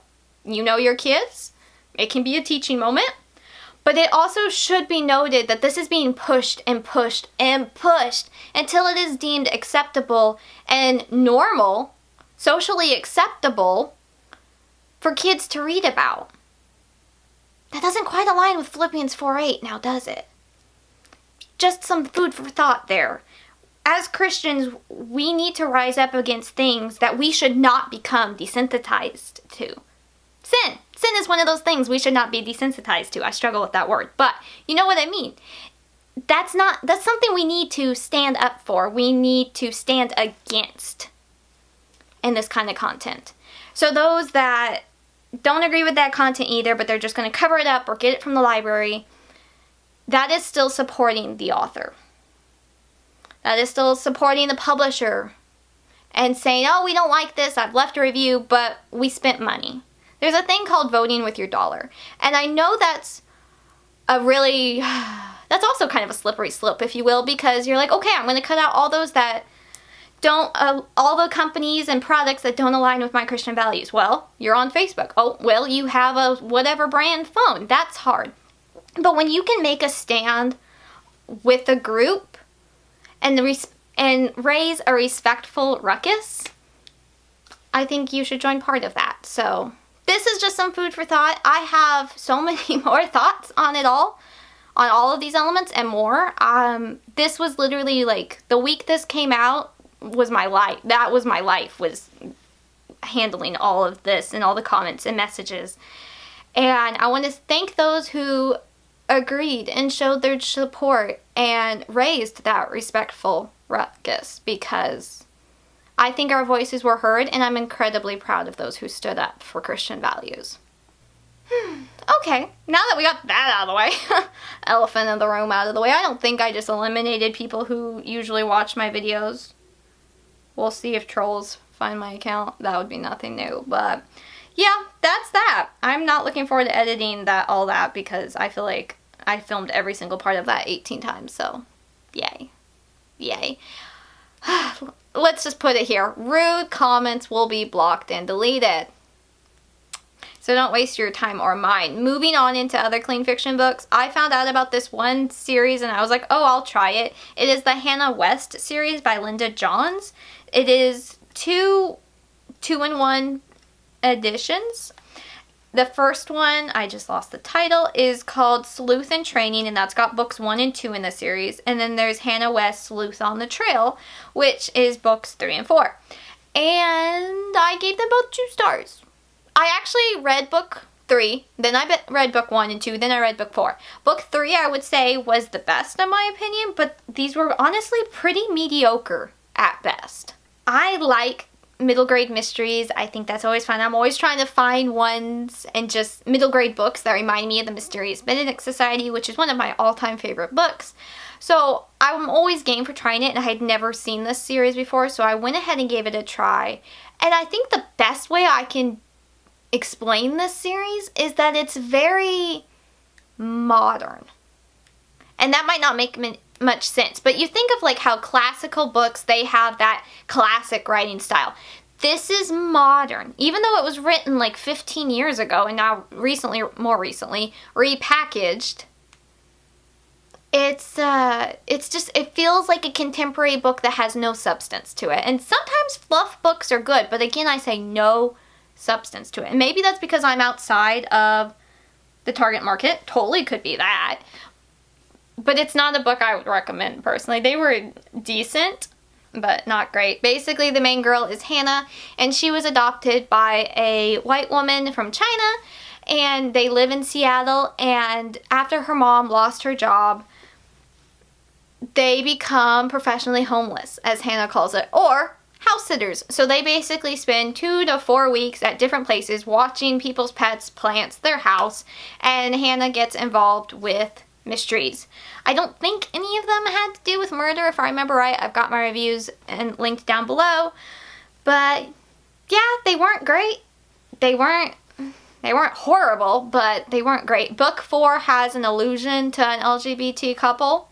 You know your kids. It can be a teaching moment. But it also should be noted that this is being pushed and pushed and pushed until it is deemed acceptable and normal, socially acceptable for kids to read about. That doesn't quite align with Philippians 4:8 now, does it? Just some food for thought there. As Christians, we need to rise up against things that we should not become desensitized to. Sin. Sin is one of those things we should not be desensitized to. I struggle with that word, but you know what I mean. That's something we need to stand up for. We need to stand against in this kind of content. So those that don't agree with that content either, but they're just going to cover it up or get it from the library, that is still supporting the author. That is still supporting the publisher and saying, oh, we don't like this, I've left a review, but we spent money. There's a thing called voting with your dollar. And I know that's also kind of a slippery slope, if you will, because you're like, okay, I'm going to cut out all those that don't, all the companies and products that don't align with my Christian values. Well, you're on Facebook. Oh, well, you have a whatever brand phone. That's hard. But when you can make a stand with a group and raise a respectful ruckus, I think you should join part of that. So this is just some food for thought. I have so many more thoughts on it all, on all of these elements and more. This was literally like the week this came out was my life. That was my life, was handling all of this and all the comments and messages. And I want to thank those who agreed and showed their support and raised that respectful ruckus, because I think our voices were heard, and I'm incredibly proud of those who stood up for Christian values. Okay, now that we got that out of the way, elephant in the room out of the way, I don't think I just eliminated people who usually watch my videos. We'll see if trolls find my account. That would be nothing new, but yeah, that's that. I'm not looking forward to editing all that because I feel like I filmed every single part of that 18 times, so yay. Yay. Let's just put it here. Rude comments will be blocked and deleted. So don't waste your time or mine. Moving on into other clean fiction books, I found out about this one series and I was like, oh, I'll try it. It is the Hannah West series by Linda Johns. It is two-in-one editions. The first one, I just lost the title, is called Sleuth in Training, and that's got books 1 and 2 in the series. And then there's Hannah West Sleuth on the Trail, which is books 3 and 4. And I gave them both 2 stars. I actually read book 3, then I read book 1 and 2, then I read book 4. Book 3, I would say, was the best in my opinion, but these were honestly pretty mediocre at best. I like middle grade mysteries. I think that's always fun. I'm always trying to find ones and just middle grade books that remind me of the Mysterious Benedict Society, which is one of my all-time favorite books. So I'm always game for trying it, and I had never seen this series before, so I went ahead and gave it a try. And I think the best way I can explain this series is that it's very modern. And that might not make much sense, but you think of like how classical books, they have that classic writing style. This is modern, even though it was written like 15 years ago and now more recently repackaged. It feels like a contemporary book that has no substance to it. And sometimes fluff books are good, but again, I say no substance to it. And maybe that's because I'm outside of the target market. Totally could be that. But it's not a book I would recommend personally. They were decent, but not great. Basically, the main girl is Hannah, and she was adopted by a white woman from China, and they live in Seattle, and after her mom lost her job, they become professionally homeless, as Hannah calls it, or house sitters. So they basically spend 2 to 4 weeks at different places watching people's pets, plants, their house, and Hannah gets involved with mysteries. I don't think any of them had to do with murder, if I remember right. I've got my reviews and linked down below. But yeah, they weren't great. They weren't horrible, but they weren't great. Book 4 has an allusion to an LGBT couple.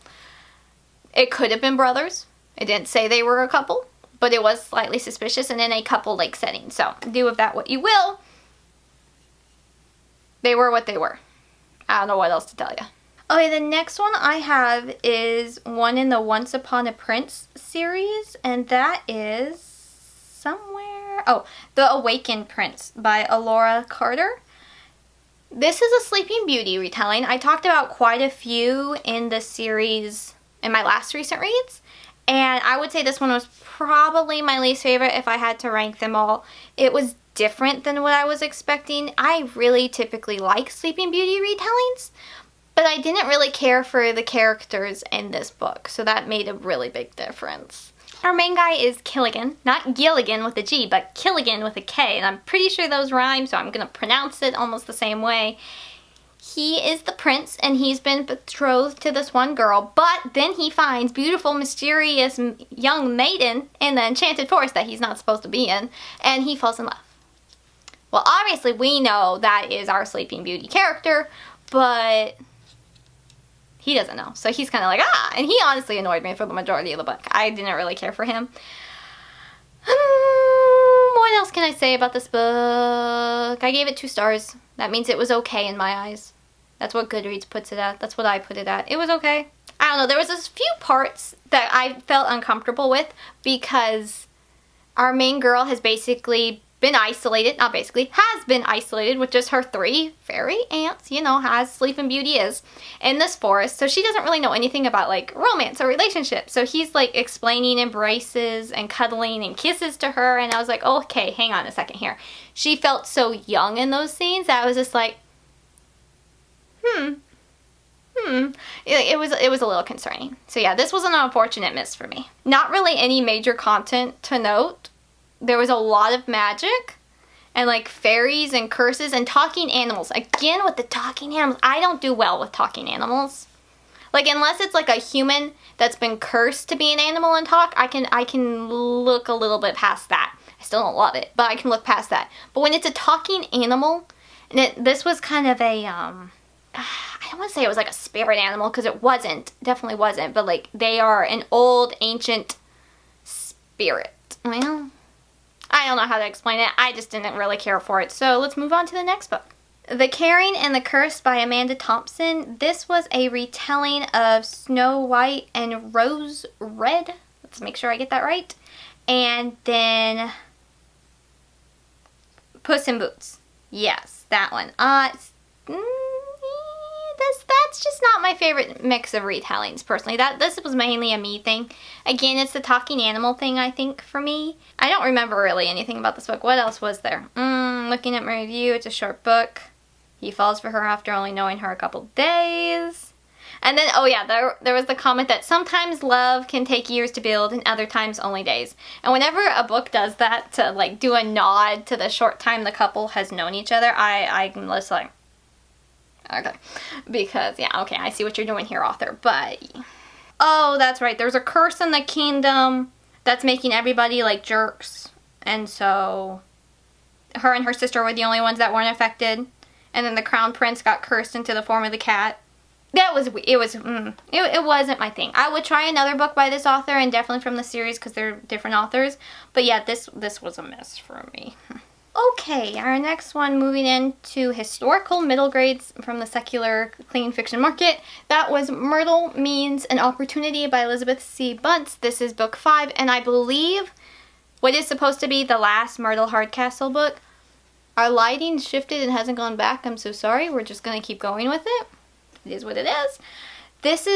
It could have been brothers. It didn't say they were a couple, but it was slightly suspicious and in a couple-like setting. So do with that what you will. They were what they were. I don't know what else to tell you. Okay, the next one I have is one in the Once Upon a Prince series, and that is somewhere... Oh, The Awakened Prince by Alora Carter. This is a Sleeping Beauty retelling. I talked about quite a few in the series in my last recent reads, and I would say this one was probably my least favorite if I had to rank them all. It was different than what I was expecting. I really typically like Sleeping Beauty retellings, but I didn't really care for the characters in this book, so that made a really big difference. Our main guy is Killigan, not Gilligan with a G, but Killigan with a K, and I'm pretty sure those rhyme, so I'm going to pronounce it almost the same way. He is the prince, and he's been betrothed to this one girl, but then he finds beautiful, mysterious young maiden in the Enchanted Forest that he's not supposed to be in, and he falls in love. Well, obviously we know that is our Sleeping Beauty character, but he doesn't know. So he's kind of like, and he honestly annoyed me for the majority of the book. I didn't really care for him. What else can I say about this book? I gave it 2 stars. That means it was okay in my eyes. That's what Goodreads puts it at. That's what I put it at. It was okay. I don't know. There was a few parts that I felt uncomfortable with because our main girl has basically been isolated, not basically, has been isolated with just her 3 fairy aunts, you know, as Sleeping Beauty is, in this forest. So she doesn't really know anything about, like, romance or relationships. So he's, like, explaining embraces and cuddling and kisses to her. And I was like, oh, okay, hang on a second here. She felt so young in those scenes that I was just like, It was a little concerning. So yeah, this was an unfortunate miss for me. Not really any major content to note. There was a lot of magic, and like fairies and curses and talking animals. Again, with the talking animals, I don't do well with talking animals. Like, unless it's like a human that's been cursed to be an animal and talk, I can look a little bit past that. I still don't love it, but I can look past that. But when it's a talking animal, and this was kind of a, I don't want to say it was like a spirit animal, because it wasn't. Definitely wasn't. But like, they are an old, ancient spirit. Well, I don't know how to explain it. I just didn't really care for it. So let's move on to the next book. The Caring and the Curse by Amanda Thompson. This was a retelling of Snow White and Rose Red. Let's make sure I get that right. And then Puss in Boots. Yes, that one. That's just not my favorite mix of retellings, personally. This was mainly a me thing. Again, it's the talking animal thing, I think, for me. I don't remember really anything about this book. What else was there? Looking at my review, it's a short book. He falls for her after only knowing her a couple days. And then, oh yeah, there was the comment that sometimes love can take years to build and other times only days. And whenever a book does that, to like do a nod to the short time the couple has known each other, I'm just like, okay. Because, yeah, okay, I see what you're doing here, author. But, oh, that's right, there's a curse in the kingdom that's making everybody like jerks. And so, her and her sister were the only ones that weren't affected. And then the crown prince got cursed into the form of the cat. It wasn't my thing. I would try another book by this author, and definitely from the series, because they're different authors. But yeah, this was a miss for me. Okay, our next one, moving into historical middle grades from the secular clean fiction market. That was Myrtle Means an Opportunity by Elizabeth C. Bunce. This is book 5, and I believe what is supposed to be the last Myrtle Hardcastle book. Our lighting shifted and hasn't gone back. I'm so sorry. We're just going to keep going with it. It is what it is. This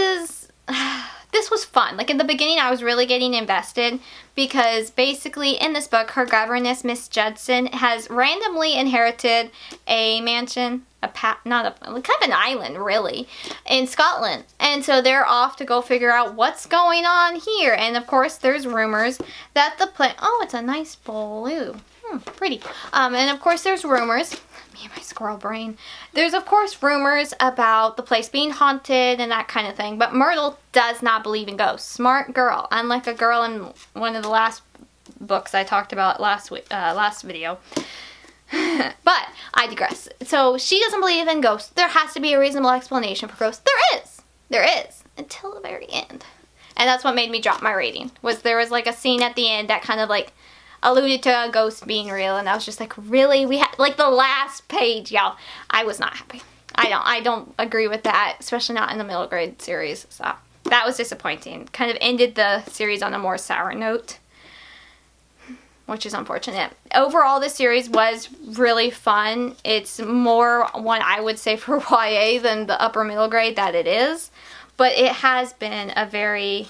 was fun. Like, in the beginning, I was really getting invested because basically in this book, her governess, Miss Judson, has randomly inherited a mansion, kind of an island, really, in Scotland. And so they're off to go figure out what's going on here. And of course, there's rumors that oh, it's a nice blue. Pretty. And of course there's rumors, me and my squirrel brain, there's of course rumors about the place being haunted and that kind of thing, but Myrtle does not believe in ghosts. Smart girl, unlike a girl in one of the last books I talked about last video. But I digress. So she doesn't believe in ghosts. There has to be a reasonable explanation for ghosts. There is, until the very end. And that's what made me drop my rating, there was like a scene at the end that kind of like alluded to a ghost being real, and I was just like, really? We had like the last page, y'all. I was not happy. I don't agree with that, especially not in the middle grade series. So that was disappointing. Kind of ended the series on a more sour note, which is unfortunate. Overall, the series was really fun. It's more one I would say for YA than the upper middle grade that it is, but it has been a very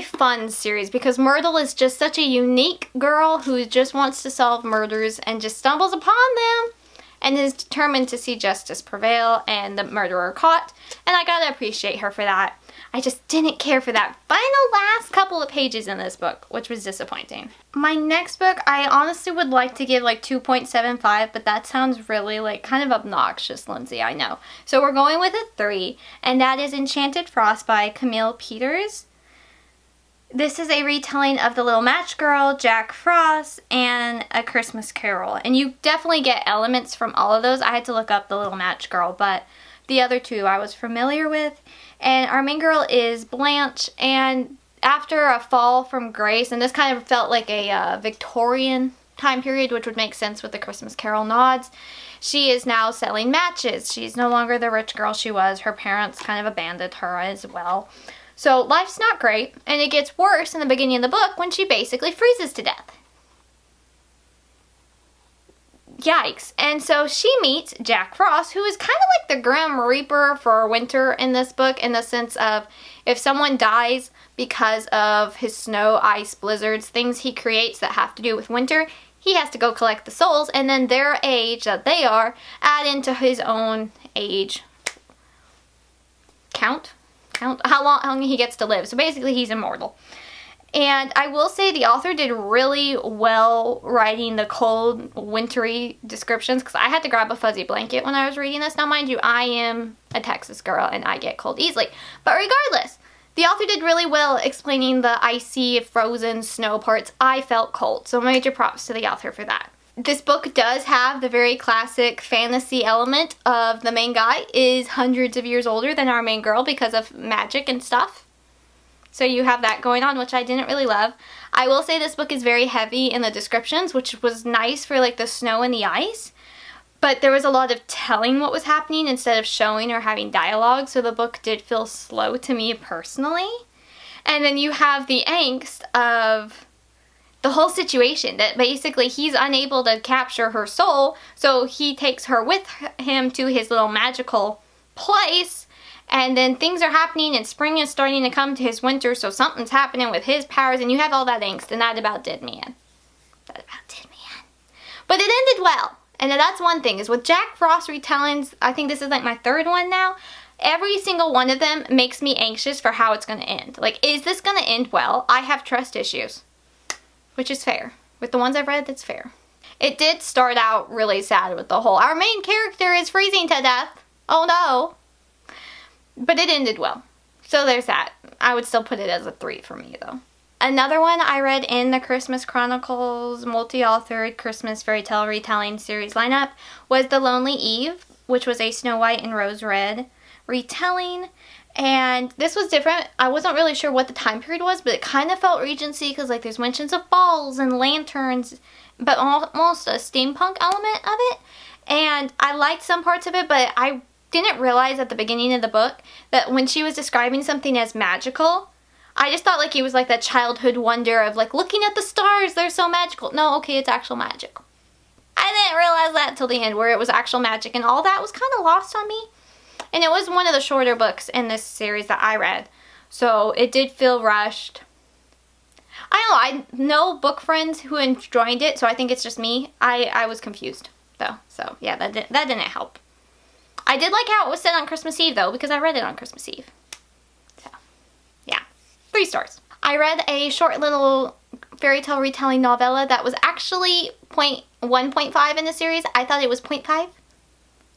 fun series because Myrtle is just such a unique girl who just wants to solve murders and just stumbles upon them and is determined to see justice prevail and the murderer caught. And I gotta appreciate her for that. I just didn't care for that final last couple of pages in this book, which was disappointing. My next book, I honestly would like to give like 2.75, but that sounds really like kind of obnoxious, Lindsay, I know. So we're going with a 3, and that is Enchanted Frost by Camille Peters. This is a retelling of The Little Match Girl, Jack Frost, and A Christmas Carol. And you definitely get elements from all of those. I had to look up The Little Match Girl, but the other two I was familiar with. And our main girl is Blanche, and after a fall from grace, and this kind of felt like a Victorian time period, which would make sense with the Christmas Carol nods, she is now selling matches. She's no longer the rich girl she was. Her parents kind of abandoned her as well. So life's not great, and it gets worse in the beginning of the book when she basically freezes to death. Yikes. And so she meets Jack Frost, who is kind of like the Grim Reaper for winter in this book, in the sense of if someone dies because of his snow, ice, blizzards, things he creates that have to do with winter, he has to go collect the souls, and then their age that they are add into his own age count how long he gets to live. So basically he's immortal. And I will say the author did really well writing the cold, wintry descriptions, because I had to grab a fuzzy blanket when I was reading this. Now, mind you, I am a Texas girl and I get cold easily. But regardless, the author did really well explaining the icy, frozen snow parts. I felt cold, so major props to the author for that. This book does have the very classic fantasy element of the main guy is hundreds of years older than our main girl because of magic and stuff. So you have that going on, which I didn't really love. I will say this book is very heavy in the descriptions, which was nice for like the snow and the ice. But there was a lot of telling what was happening instead of showing or having dialogue, so the book did feel slow to me personally. And then you have the angst of the whole situation, that basically he's unable to capture her soul, so he takes her with him to his little magical place. And then things are happening and spring is starting to come to his winter, so something's happening with his powers, and you have all that angst, and that about did me in. That about did me in. But it ended well. And that's one thing, is with Jack Frost retellings, I think this is like my third one now, every single one of them makes me anxious for how it's going to end. Like, is this going to end well? I have trust issues, which is fair. With the ones I've read, that's fair. It did start out really sad with the whole, our main character is freezing to death. Oh no. But it ended well. So there's that. I would still put it as a 3 for me though. Another one I read in the Christmas Chronicles multi-authored Christmas fairy tale retelling series lineup was The Lonely Eve, which was a Snow White and Rose Red retelling. And this was different. I wasn't really sure what the time period was, but it kind of felt Regency because like there's mentions of balls and lanterns, but almost a steampunk element of it. And I liked some parts of it, but I didn't realize at the beginning of the book that when she was describing something as magical, I just thought like it was like that childhood wonder of like looking at the stars, they're so magical. No, okay, it's actual magic. I didn't realize that until the end where it was actual magic, and all that was kind of lost on me. And it was one of the shorter books in this series that I read, so it did feel rushed. I don't know, I know book friends who enjoyed it, so I think it's just me. I was confused though, so yeah, that didn't help. I did like how it was set on Christmas Eve though, because I read it on Christmas Eve. So, yeah. 3 stars. I read a short little fairy tale retelling novella that was actually 1.5 in the series. I thought it was 0.5.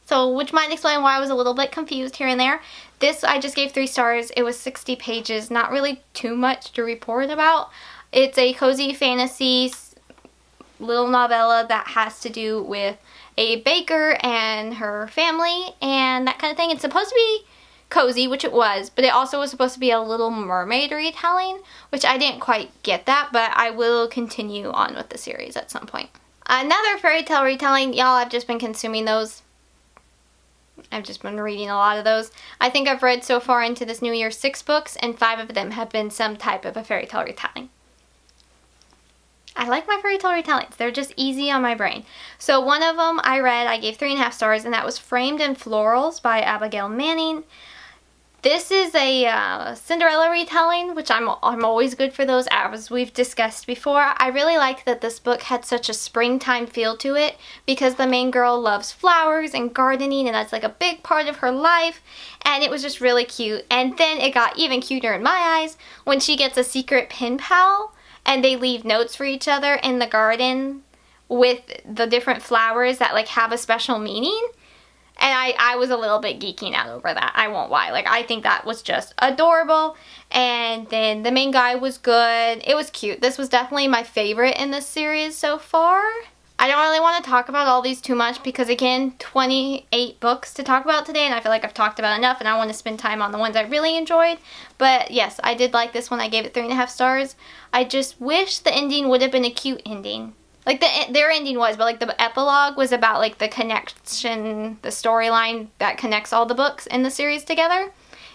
So, which might explain why I was a little bit confused here and there. This I just gave 3 stars. It was 60 pages. Not really too much to report about. It's a cozy fantasy little novella that has to do with a baker and her family and that kind of thing. It's supposed to be cozy, which it was, but it also was supposed to be a Little Mermaid retelling, which I didn't quite get that, but I will continue on with the series at some point. Another fairy tale retelling, y'all, I've just been consuming those. I've just been reading a lot of those. I think I've read so far into this new year 6 books, and 5 of them have been some type of a fairy tale retelling. I like my fairy tale retellings. They're just easy on my brain. So one of them I read, I gave 3.5 stars, and that was Framed in Florals by Abigail Manning. This is a Cinderella retelling, which I'm always good for those, as we've discussed before. I really like that this book had such a springtime feel to it because the main girl loves flowers and gardening, and that's like a big part of her life, and it was just really cute. And then it got even cuter in my eyes when she gets a secret pen pal and they leave notes for each other in the garden with the different flowers that like have a special meaning. And I was a little bit geeking out over that. I won't lie. Like, I think that was just adorable. And then the main guy was good. It was cute. This was definitely my favorite in this series so far. I don't really want to talk about all these too much because, again, 28 books to talk about today. And I feel like I've talked about enough. And I want to spend time on the ones I really enjoyed. But, yes, I did like this one. I gave it 3.5 stars. I just wish the ending would have been a cute ending. Like, their ending was, but, like, the epilogue was about, like, the connection, the storyline that connects all the books in the series together.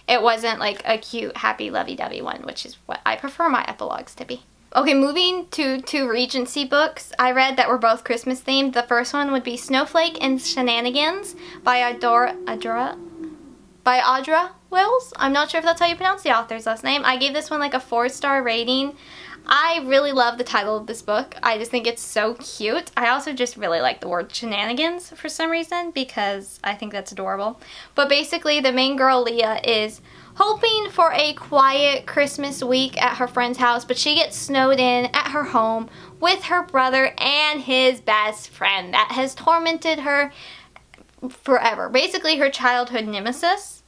It wasn't, like, a cute, happy, lovey-dovey one, which is what I prefer my epilogues to be. Okay, moving to 2 Regency books I read that were both Christmas-themed. The first one would be Snowflake and Shenanigans by Audra Wells. I'm not sure if that's how you pronounce the author's last name. I gave this one, like, a 4-star rating. I really love the title of this book. I just think it's so cute. I also just really like the word shenanigans for some reason because I think that's adorable. But basically the main girl, Leah, is hoping for a quiet Christmas week at her friend's house, but she gets snowed in at her home with her brother and his best friend that has tormented her forever. Basically her childhood nemesis.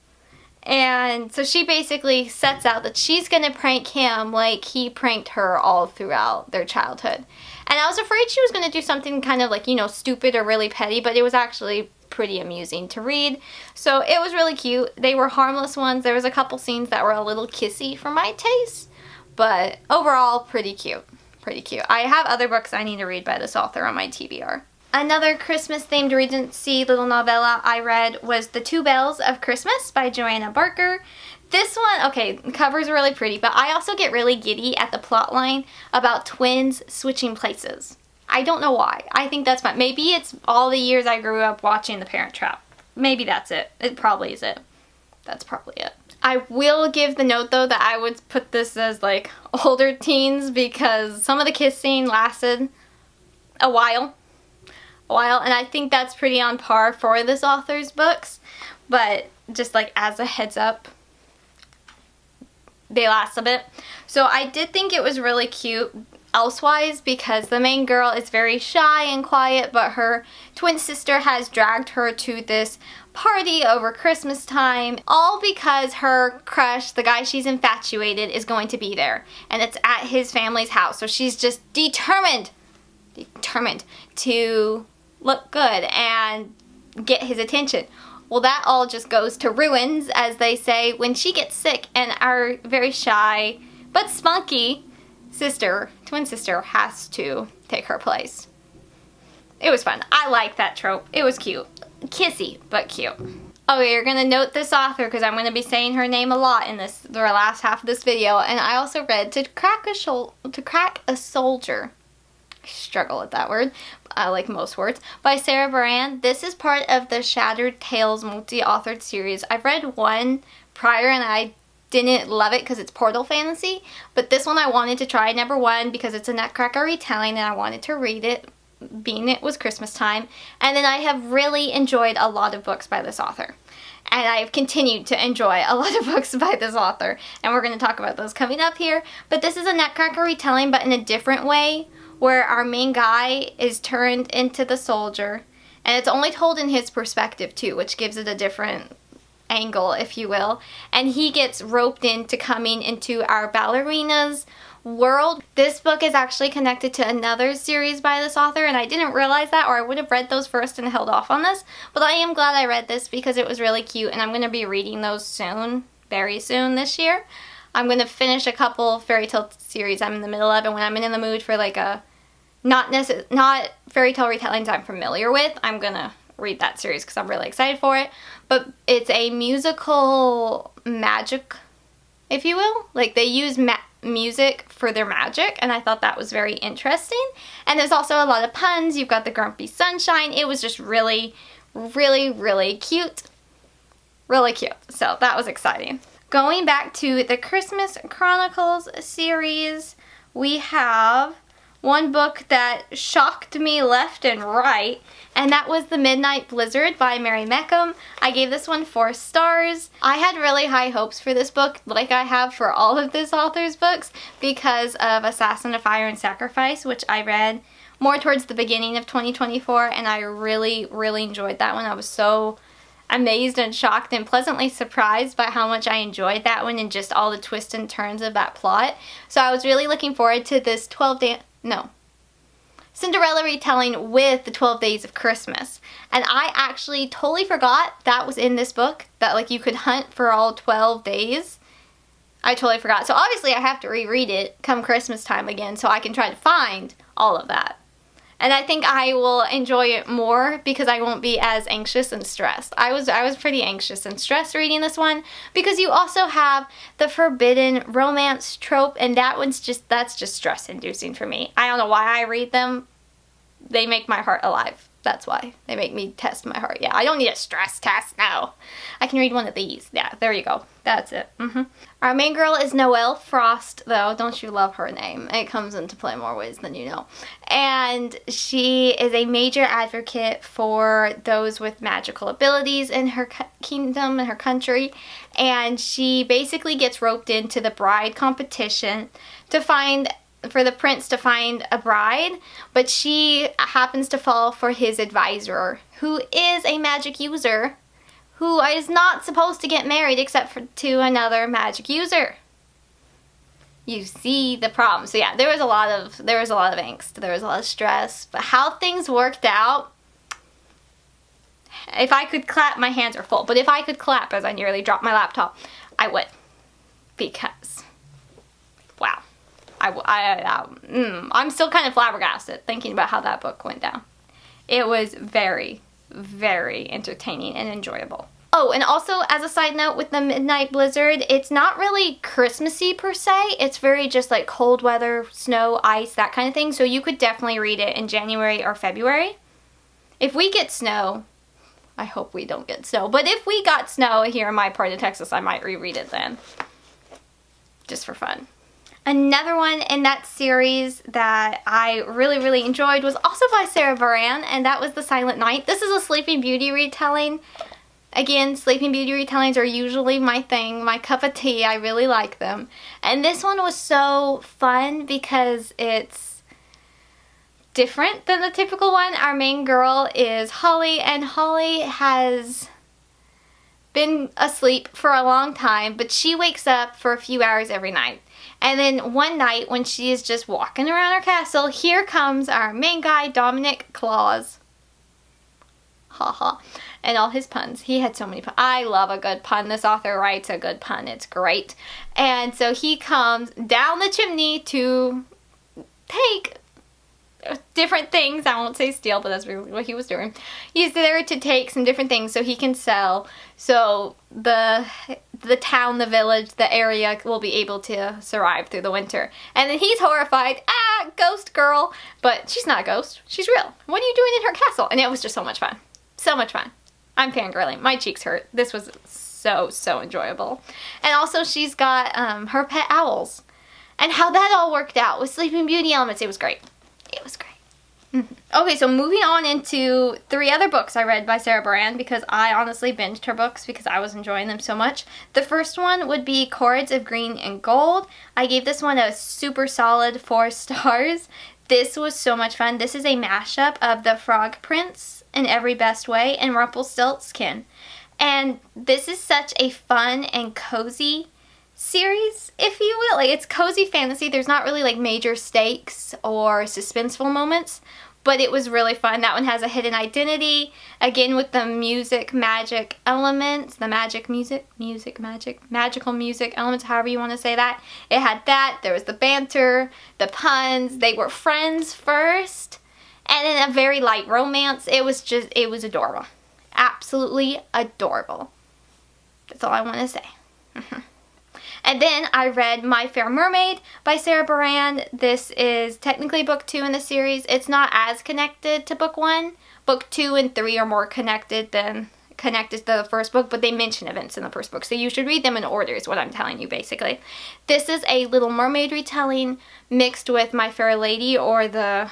And so she basically sets out that she's going to prank him like he pranked her all throughout their childhood. And I was afraid she was going to do something kind of like, you know, stupid or really petty, but it was actually pretty amusing to read. So it was really cute. They were harmless ones. There was a couple scenes that were a little kissy for my taste, but overall pretty cute. Pretty cute. I have other books I need to read by this author on my TBR. Another Christmas-themed Regency little novella I read was The Two Bells of Christmas by Joanna Barker. This one, okay, the cover's really pretty, but I also get really giddy at the plot line about twins switching places. I don't know why. I think that's fun. Maybe it's all the years I grew up watching The Parent Trap. Maybe that's it. It probably is it. That's probably it. I will give the note though that I would put this as like older teens because some of the kissing lasted a while, and I think that's pretty on par for this author's books, but just like as a heads up, they last a bit. So I did think it was really cute elsewise because the main girl is very shy and quiet, but her twin sister has dragged her to this party over Christmas time, all because her crush, the guy she's infatuated, is going to be there, and it's at his family's house. So she's just determined to look good and get his attention. Well, that all just goes to ruins, as they say, when she gets sick and our very shy but spunky twin sister has to take her place. It was fun. I like that trope. It was cute. Kissy, but cute. Okay, you're gonna note this author because I'm gonna be saying her name a lot in the last half of this video. And I also read To Crack a Soldier. I struggle with that word, like most words, by Sarah Beran. This is part of the Shattered Tales multi-authored series. I've read one prior and I didn't love it because it's portal fantasy, but this one I wanted to try. Number one, because it's a Nutcracker retelling and I wanted to read it, being it was Christmas time. And then I have really enjoyed a lot of books by this author. And I have continued to enjoy a lot of books by this author. And we're going to talk about those coming up here. But this is a Nutcracker retelling, but in a different way, where our main guy is turned into the soldier. And it's only told in his perspective too, which gives it a different angle, if you will. And he gets roped into coming into our ballerinas world. This book is actually connected to another series by this author, and I didn't realize that, or I would have read those first and held off on this. But I am glad I read this because it was really cute, and I'm going to be reading those soon, very soon this year. I'm going to finish a couple fairytale series I'm in the middle of, and when I'm in the mood for like a not fairytale retellings I'm familiar with, I'm going to read that series because I'm really excited for it. But it's a musical magic, if you will. Like they use music for their magic, and I thought that was very interesting. And there's also a lot of puns. You've got the Grumpy Sunshine. It was just really, really, really cute. Really cute. So that was exciting. Going back to the Christmas Chronicles series, we have one book that shocked me left and right, and that was The Midnight Blizzard by Mary Mecham. I gave this one 4 stars. I had really high hopes for this book, like I have for all of this author's books, because of Assassin of Fire and Sacrifice, which I read more towards the beginning of 2024, and I really, really enjoyed that one. I was so amazed and shocked and pleasantly surprised by how much I enjoyed that one and just all the twists and turns of that plot. So I was really looking forward to this Cinderella retelling with the 12 Days of Christmas. And I actually totally forgot that was in this book, that like you could hunt for all 12 days. I totally forgot. So obviously I have to reread it come Christmas time again so I can try to find all of that. And I think I will enjoy it more because I won't be as anxious and stressed. I was pretty anxious and stressed reading this one because you also have the forbidden romance trope, and that's just stress inducing for me. I don't know why I read them. They make my heart alive. That's why they make me test my heart. Yeah, I don't need a stress test, no. I can read one of these. Yeah, there you go. That's it. Our main girl is Noelle Frost, though. Don't you love her name? It comes into play more ways than you know. And she is a major advocate for those with magical abilities in her kingdom and her country. And she basically gets roped into the bride competition for the prince to find a bride, but she happens to fall for his advisor, who is a magic user, who is not supposed to get married except to another magic user. You see the problem. So yeah, there was a lot of angst, there was a lot of stress, but how things worked out, if I could clap, my hands are full, but if I could clap as I nearly dropped my laptop, I would, because, wow. I'm still kind of flabbergasted thinking about how that book went down. It was very, very entertaining and enjoyable. Oh, and also, as a side note, with the Midnight Blizzard, it's not really Christmassy per se. It's very just like cold weather, snow, ice, that kind of thing. So you could definitely read it in January or February. If we get snow, I hope we don't get snow, but if we got snow here in my part of Texas, I might reread it then. Just for fun. Another one in that series that I really, really enjoyed was also by Sarah Beran, and that was The Silent Night. This is a Sleeping Beauty retelling. Again, Sleeping Beauty retellings are usually my thing, my cup of tea. I really like them. And this one was so fun because it's different than the typical one. Our main girl is Holly, and Holly has been asleep for a long time, but she wakes up for a few hours every night. And then one night when she is just walking around her castle, here comes our main guy, Dominic Claus. Haha. And all his puns. He had so many puns. I love a good pun. This author writes a good pun. It's great. And so he comes down the chimney to take different things. I won't say steal, but that's really what he was doing. He's there to take some different things so he can sell. So the town, the village, the area will be able to survive through the winter. And then he's horrified. Ah, ghost girl. But she's not a ghost. She's real. What are you doing in her castle? And it was just so much fun. So much fun. I'm fangirling. My cheeks hurt. This was so enjoyable. And also she's got her pet owls. And how that all worked out with Sleeping Beauty elements. It was great. It was great. Okay, so moving on into 3 other books I read by Sarah Beran, because I honestly binged her books because I was enjoying them so much. The first one would be Chords of Green and Gold. I gave this one a super solid 4 stars. This was so much fun. This is a mashup of The Frog Prince in Every Best Way and Rumpelstiltskin. And this is such a fun and cozy series, if you will. Like, it's cozy fantasy. There's not really like major stakes or suspenseful moments, but it was really fun. That one has a hidden identity, again with the music magic elements, the magical music elements, however you want to say that. It had that. There was the banter, the puns. They were friends first, and then a very light romance. It was adorable. Absolutely adorable. That's all I want to say. And then I read My Fair Mermaid by Sarah Beran. This is technically book 2 in the series. It's not as connected to book 1. Book 2 and 3 are more connected to the first book, but they mention events in the first book. So you should read them in order is what I'm telling you, basically. This is a Little Mermaid retelling mixed with My Fair Lady, or the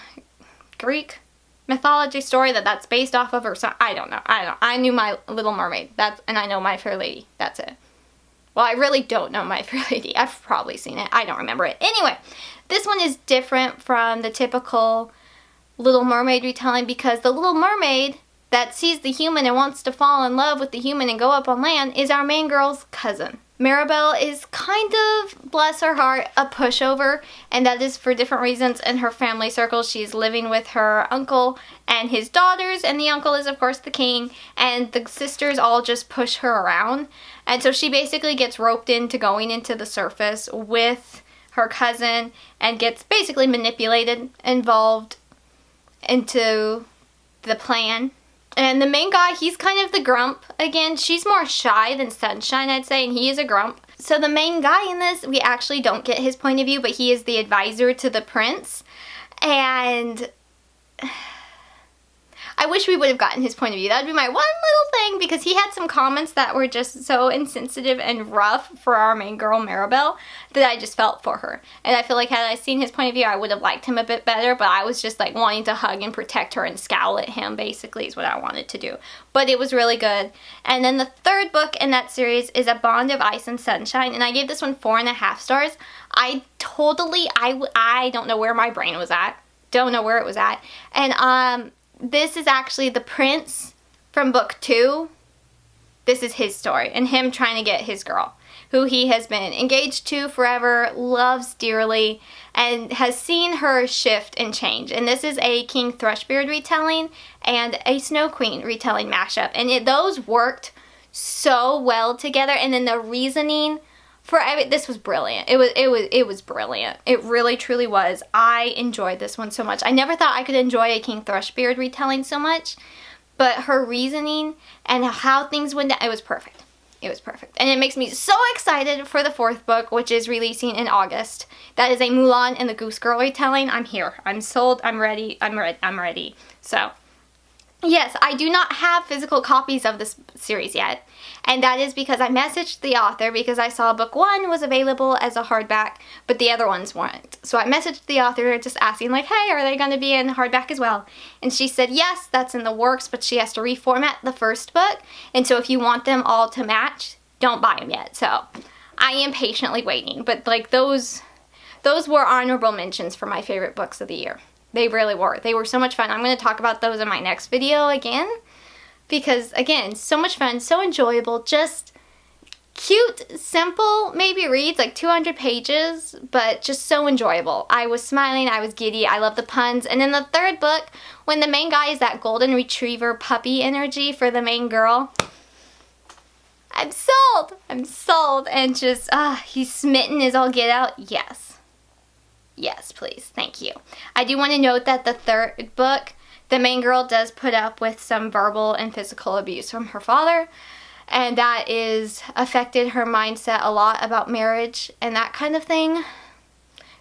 Greek mythology story that's based off of, or something. I don't know. I knew My Little Mermaid. And I know My Fair Lady. That's it. Well, I really don't know My Fair Lady. I've probably seen it. I don't remember it. Anyway, this one is different from the typical Little Mermaid retelling, because the Little Mermaid that sees the human and wants to fall in love with the human and go up on land is our main girl's cousin. Mirabelle is kind of, bless her heart, a pushover, and that is for different reasons in her family circle. She's living with her uncle and his daughters, and the uncle is, of course, the king, and the sisters all just push her around. And so she basically gets roped into going into the surface with her cousin and gets basically manipulated, involved into the plan. And the main guy, he's kind of the grump. Again, she's more shy than Sunshine, I'd say, and he is a grump. So the main guy in this, we actually don't get his point of view, but he is the advisor to the prince. And I wish we would have gotten his point of view. That would be my one little thing, because he had some comments that were just so insensitive and rough for our main girl, Maribel, that I just felt for her. And I feel like had I seen his point of view, I would have liked him a bit better, but I was just like wanting to hug and protect her and scowl at him, basically, is what I wanted to do. But it was really good. And then the third book in that series is A Bond of Ice and Sunshine, and I gave this one 4.5 stars. I don't know where my brain was at. Don't know where it was at. And this is actually the prince from book 2. This is his story, and him trying to get his girl, who he has been engaged to forever, loves dearly, and has seen her shift and change. And this is a King Thrushbeard retelling and a Snow Queen retelling mashup, and those worked so well together. And then the reasoning for this was brilliant. It was brilliant. It really truly was. I enjoyed this one so much. I never thought I could enjoy a King Thrushbeard retelling so much, but her reasoning and how things went down, it was perfect. It was perfect. And it makes me so excited for the 4th book, which is releasing in August. That is a Mulan and the Goose Girl retelling. I'm here. I'm sold. I'm ready. I'm ready. So, yes, I do not have physical copies of this series yet. And that is because I messaged the author, because I saw book 1 was available as a hardback, but the other ones weren't. So I messaged the author just asking, like, hey, are they going to be in hardback as well? And she said, yes, that's in the works, but she has to reformat the first book. And so if you want them all to match, don't buy them yet. So I am patiently waiting. But like those were honorable mentions for my favorite books of the year. They really were. They were so much fun. I'm going to talk about those in my next video again. Because, again, so much fun, so enjoyable, just cute, simple, maybe reads, like 200 pages, but just so enjoyable. I was smiling, I was giddy, I love the puns. And in the 3rd book, when the main guy is that golden retriever puppy energy for the main girl, I'm sold! I'm sold. And just, he's smitten as all get out. Yes. Yes, please. Thank you. I do want to note that the 3rd book, the main girl does put up with some verbal and physical abuse from her father, and that is affected her mindset a lot about marriage and that kind of thing.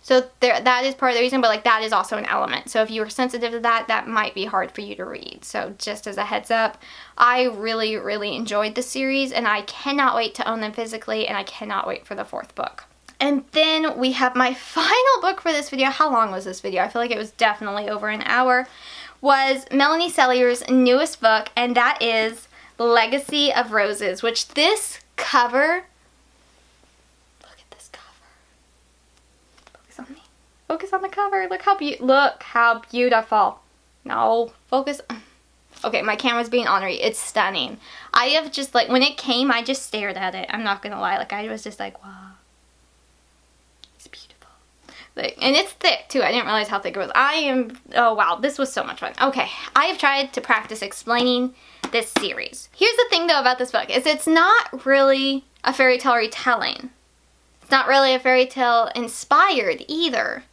So that is part of the reason, but like that is also an element. So if you are sensitive to that, that might be hard for you to read. So just as a heads up, I really, really enjoyed the series, and I cannot wait to own them physically, and I cannot wait for the 4th book. And then we have my final book for this video. How long was this video? I feel like it was definitely over an hour. Was Melanie Sellier's newest book, and that is Legacy of Roses, which this cover, look at this cover. Focus on me. Focus on the cover. Look how beautiful. No, focus. Okay, my camera's being ornery. It's stunning. I have just like, when it came, I just stared at it. I'm not gonna lie. Like, I was just like, wow. It's beautiful. And it's thick too. I didn't realize how thick it was. Oh wow, this was so much fun. Okay, I have tried to practice explaining this series. Here's the thing though about this book, is it's not really a fairy tale retelling. It's not really a fairy tale inspired either.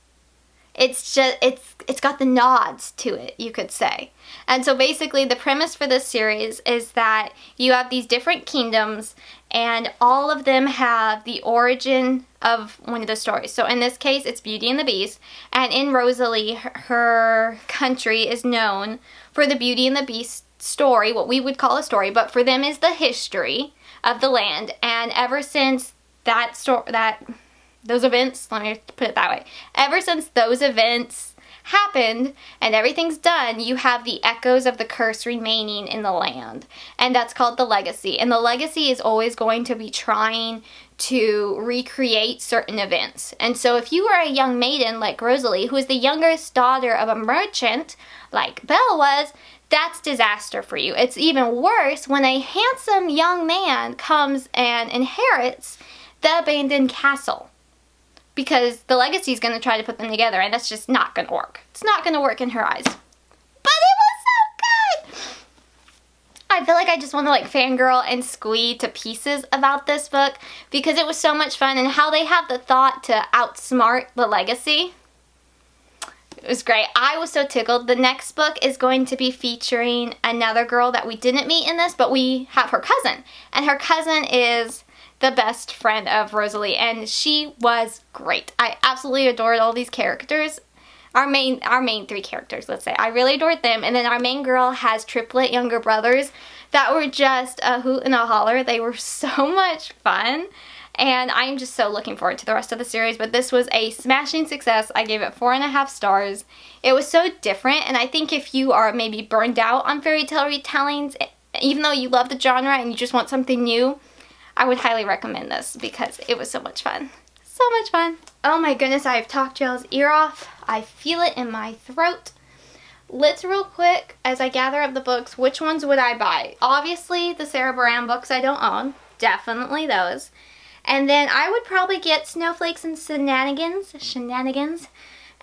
It's just, it's got the nods to it, you could say. And so basically the premise for this series is that you have these different kingdoms, and all of them have the origin of one of the stories. So in this case, it's Beauty and the Beast. And in Rosalie, her country is known for the Beauty and the Beast story, what we would call a story, but for them is the history of the land. And ever since those events, let me put it that way, ever since those events happened and everything's done, you have the echoes of the curse remaining in the land, and that's called the legacy. And the legacy is always going to be trying to recreate certain events. And so if you are a young maiden like Rosalie, who is the youngest daughter of a merchant like Belle was, that's disaster for you. It's even worse when a handsome young man comes and inherits the abandoned castle, because the legacy is going to try to put them together, and that's just not going to work. It's not going to work in her eyes. But it was so good! I feel like I just want to like fangirl and squee to pieces about this book, because it was so much fun, and how they have the thought to outsmart the legacy. It was great. I was so tickled. The next book is going to be featuring another girl that we didn't meet in this, but we have her cousin. And her cousin is the best friend of Rosalie, and she was great. I absolutely adored all these characters. our main 3 characters, let's say. I really adored them. And then our main girl has triplet younger brothers that were just a hoot and a holler. They were so much fun. And I'm just so looking forward to the rest of the series. But this was a smashing success. I gave it 4.5 stars. It was so different. And I think if you are maybe burned out on fairy tale retellings, even though you love the genre and you just want something new, I would highly recommend this because it was so much fun. So much fun. Oh my goodness, I've talked y'all's ear off. I feel it in my throat. Let's real quick, as I gather up the books, which ones would I buy? Obviously, the Sarah Beran books I don't own. Definitely those. And then I would probably get Snowflakes and Shenanigans.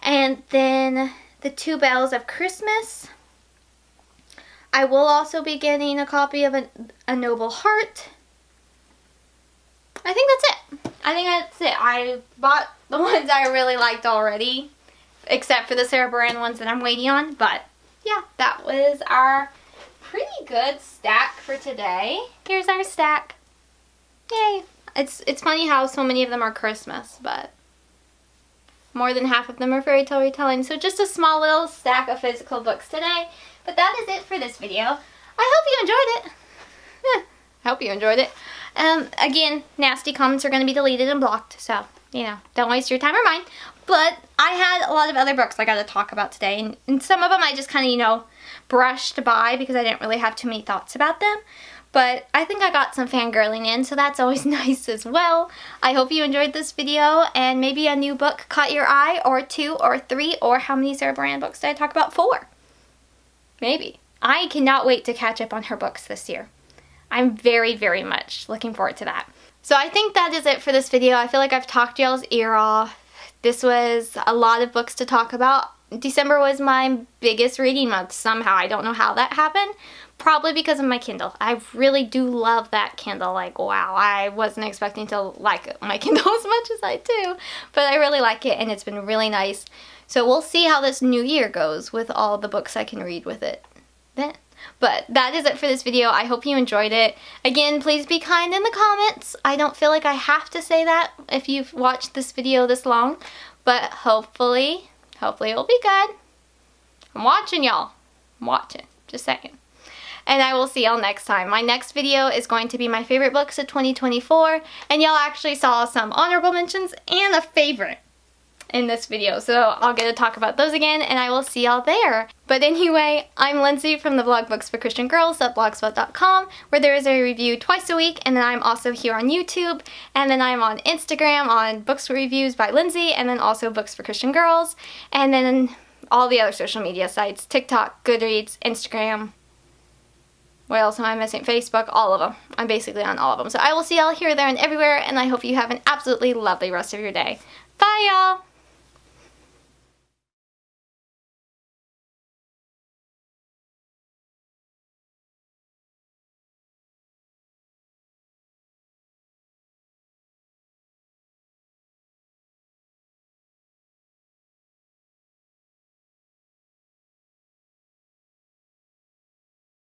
And then the 2 Bells of Christmas. I will also be getting a copy of A Noble Heart. I think that's it. I bought the ones I really liked already, except for the Sarah Beran ones that I'm waiting on. But yeah, that was our pretty good stack for today. Here's our stack. Yay. It's funny how so many of them are Christmas, but more than half of them are fairy tale retelling. So just a small little stack of physical books today. But that is it for this video. I hope you enjoyed it. I hope you enjoyed it. Again, nasty comments are going to be deleted and blocked, so, you know, don't waste your time or mine. But I had a lot of other books I got to talk about today, and some of them I just kind of, you know, brushed by because I didn't really have too many thoughts about them. But I think I got some fangirling in, so that's always nice as well. I hope you enjoyed this video, and maybe a new book caught your eye, or 2, or 3, or how many Sarah Beran books did I talk about? 4. Maybe. I cannot wait to catch up on her books this year. I'm very, very much looking forward to that. So I think that is it for this video. I feel like I've talked y'all's ear off. This was a lot of books to talk about. December was my biggest reading month somehow. I don't know how that happened. Probably because of my Kindle. I really do love that Kindle. Like, wow, I wasn't expecting to like my Kindle as much as I do. But I really like it, and it's been really nice. So we'll see how this new year goes with all the books I can read with it then. But that is it for this video. I hope you enjoyed it. Again, please be kind in the comments. I don't feel like I have to say that if you've watched this video this long. But hopefully it'll be good. I'm watching y'all. I'm watching. Just saying. And I will see y'all next time. My next video is going to be my favorite books of 2024. And y'all actually saw some honorable mentions and a favorite in this video, so I'll get to talk about those again, and I will see y'all there. But anyway, I'm Lindsay from the Blog Books for Christian Girls at blogspot.com, where there is a review twice a week, and then I'm also here on YouTube, and then I'm on Instagram on Books Reviews by Lindsay, and then also Books for Christian Girls, and then all the other social media sites, TikTok, Goodreads, Instagram, what else am I missing? Facebook, all of them. I'm basically on all of them. So I will see y'all here, there, and everywhere, and I hope you have an absolutely lovely rest of your day. Bye, y'all!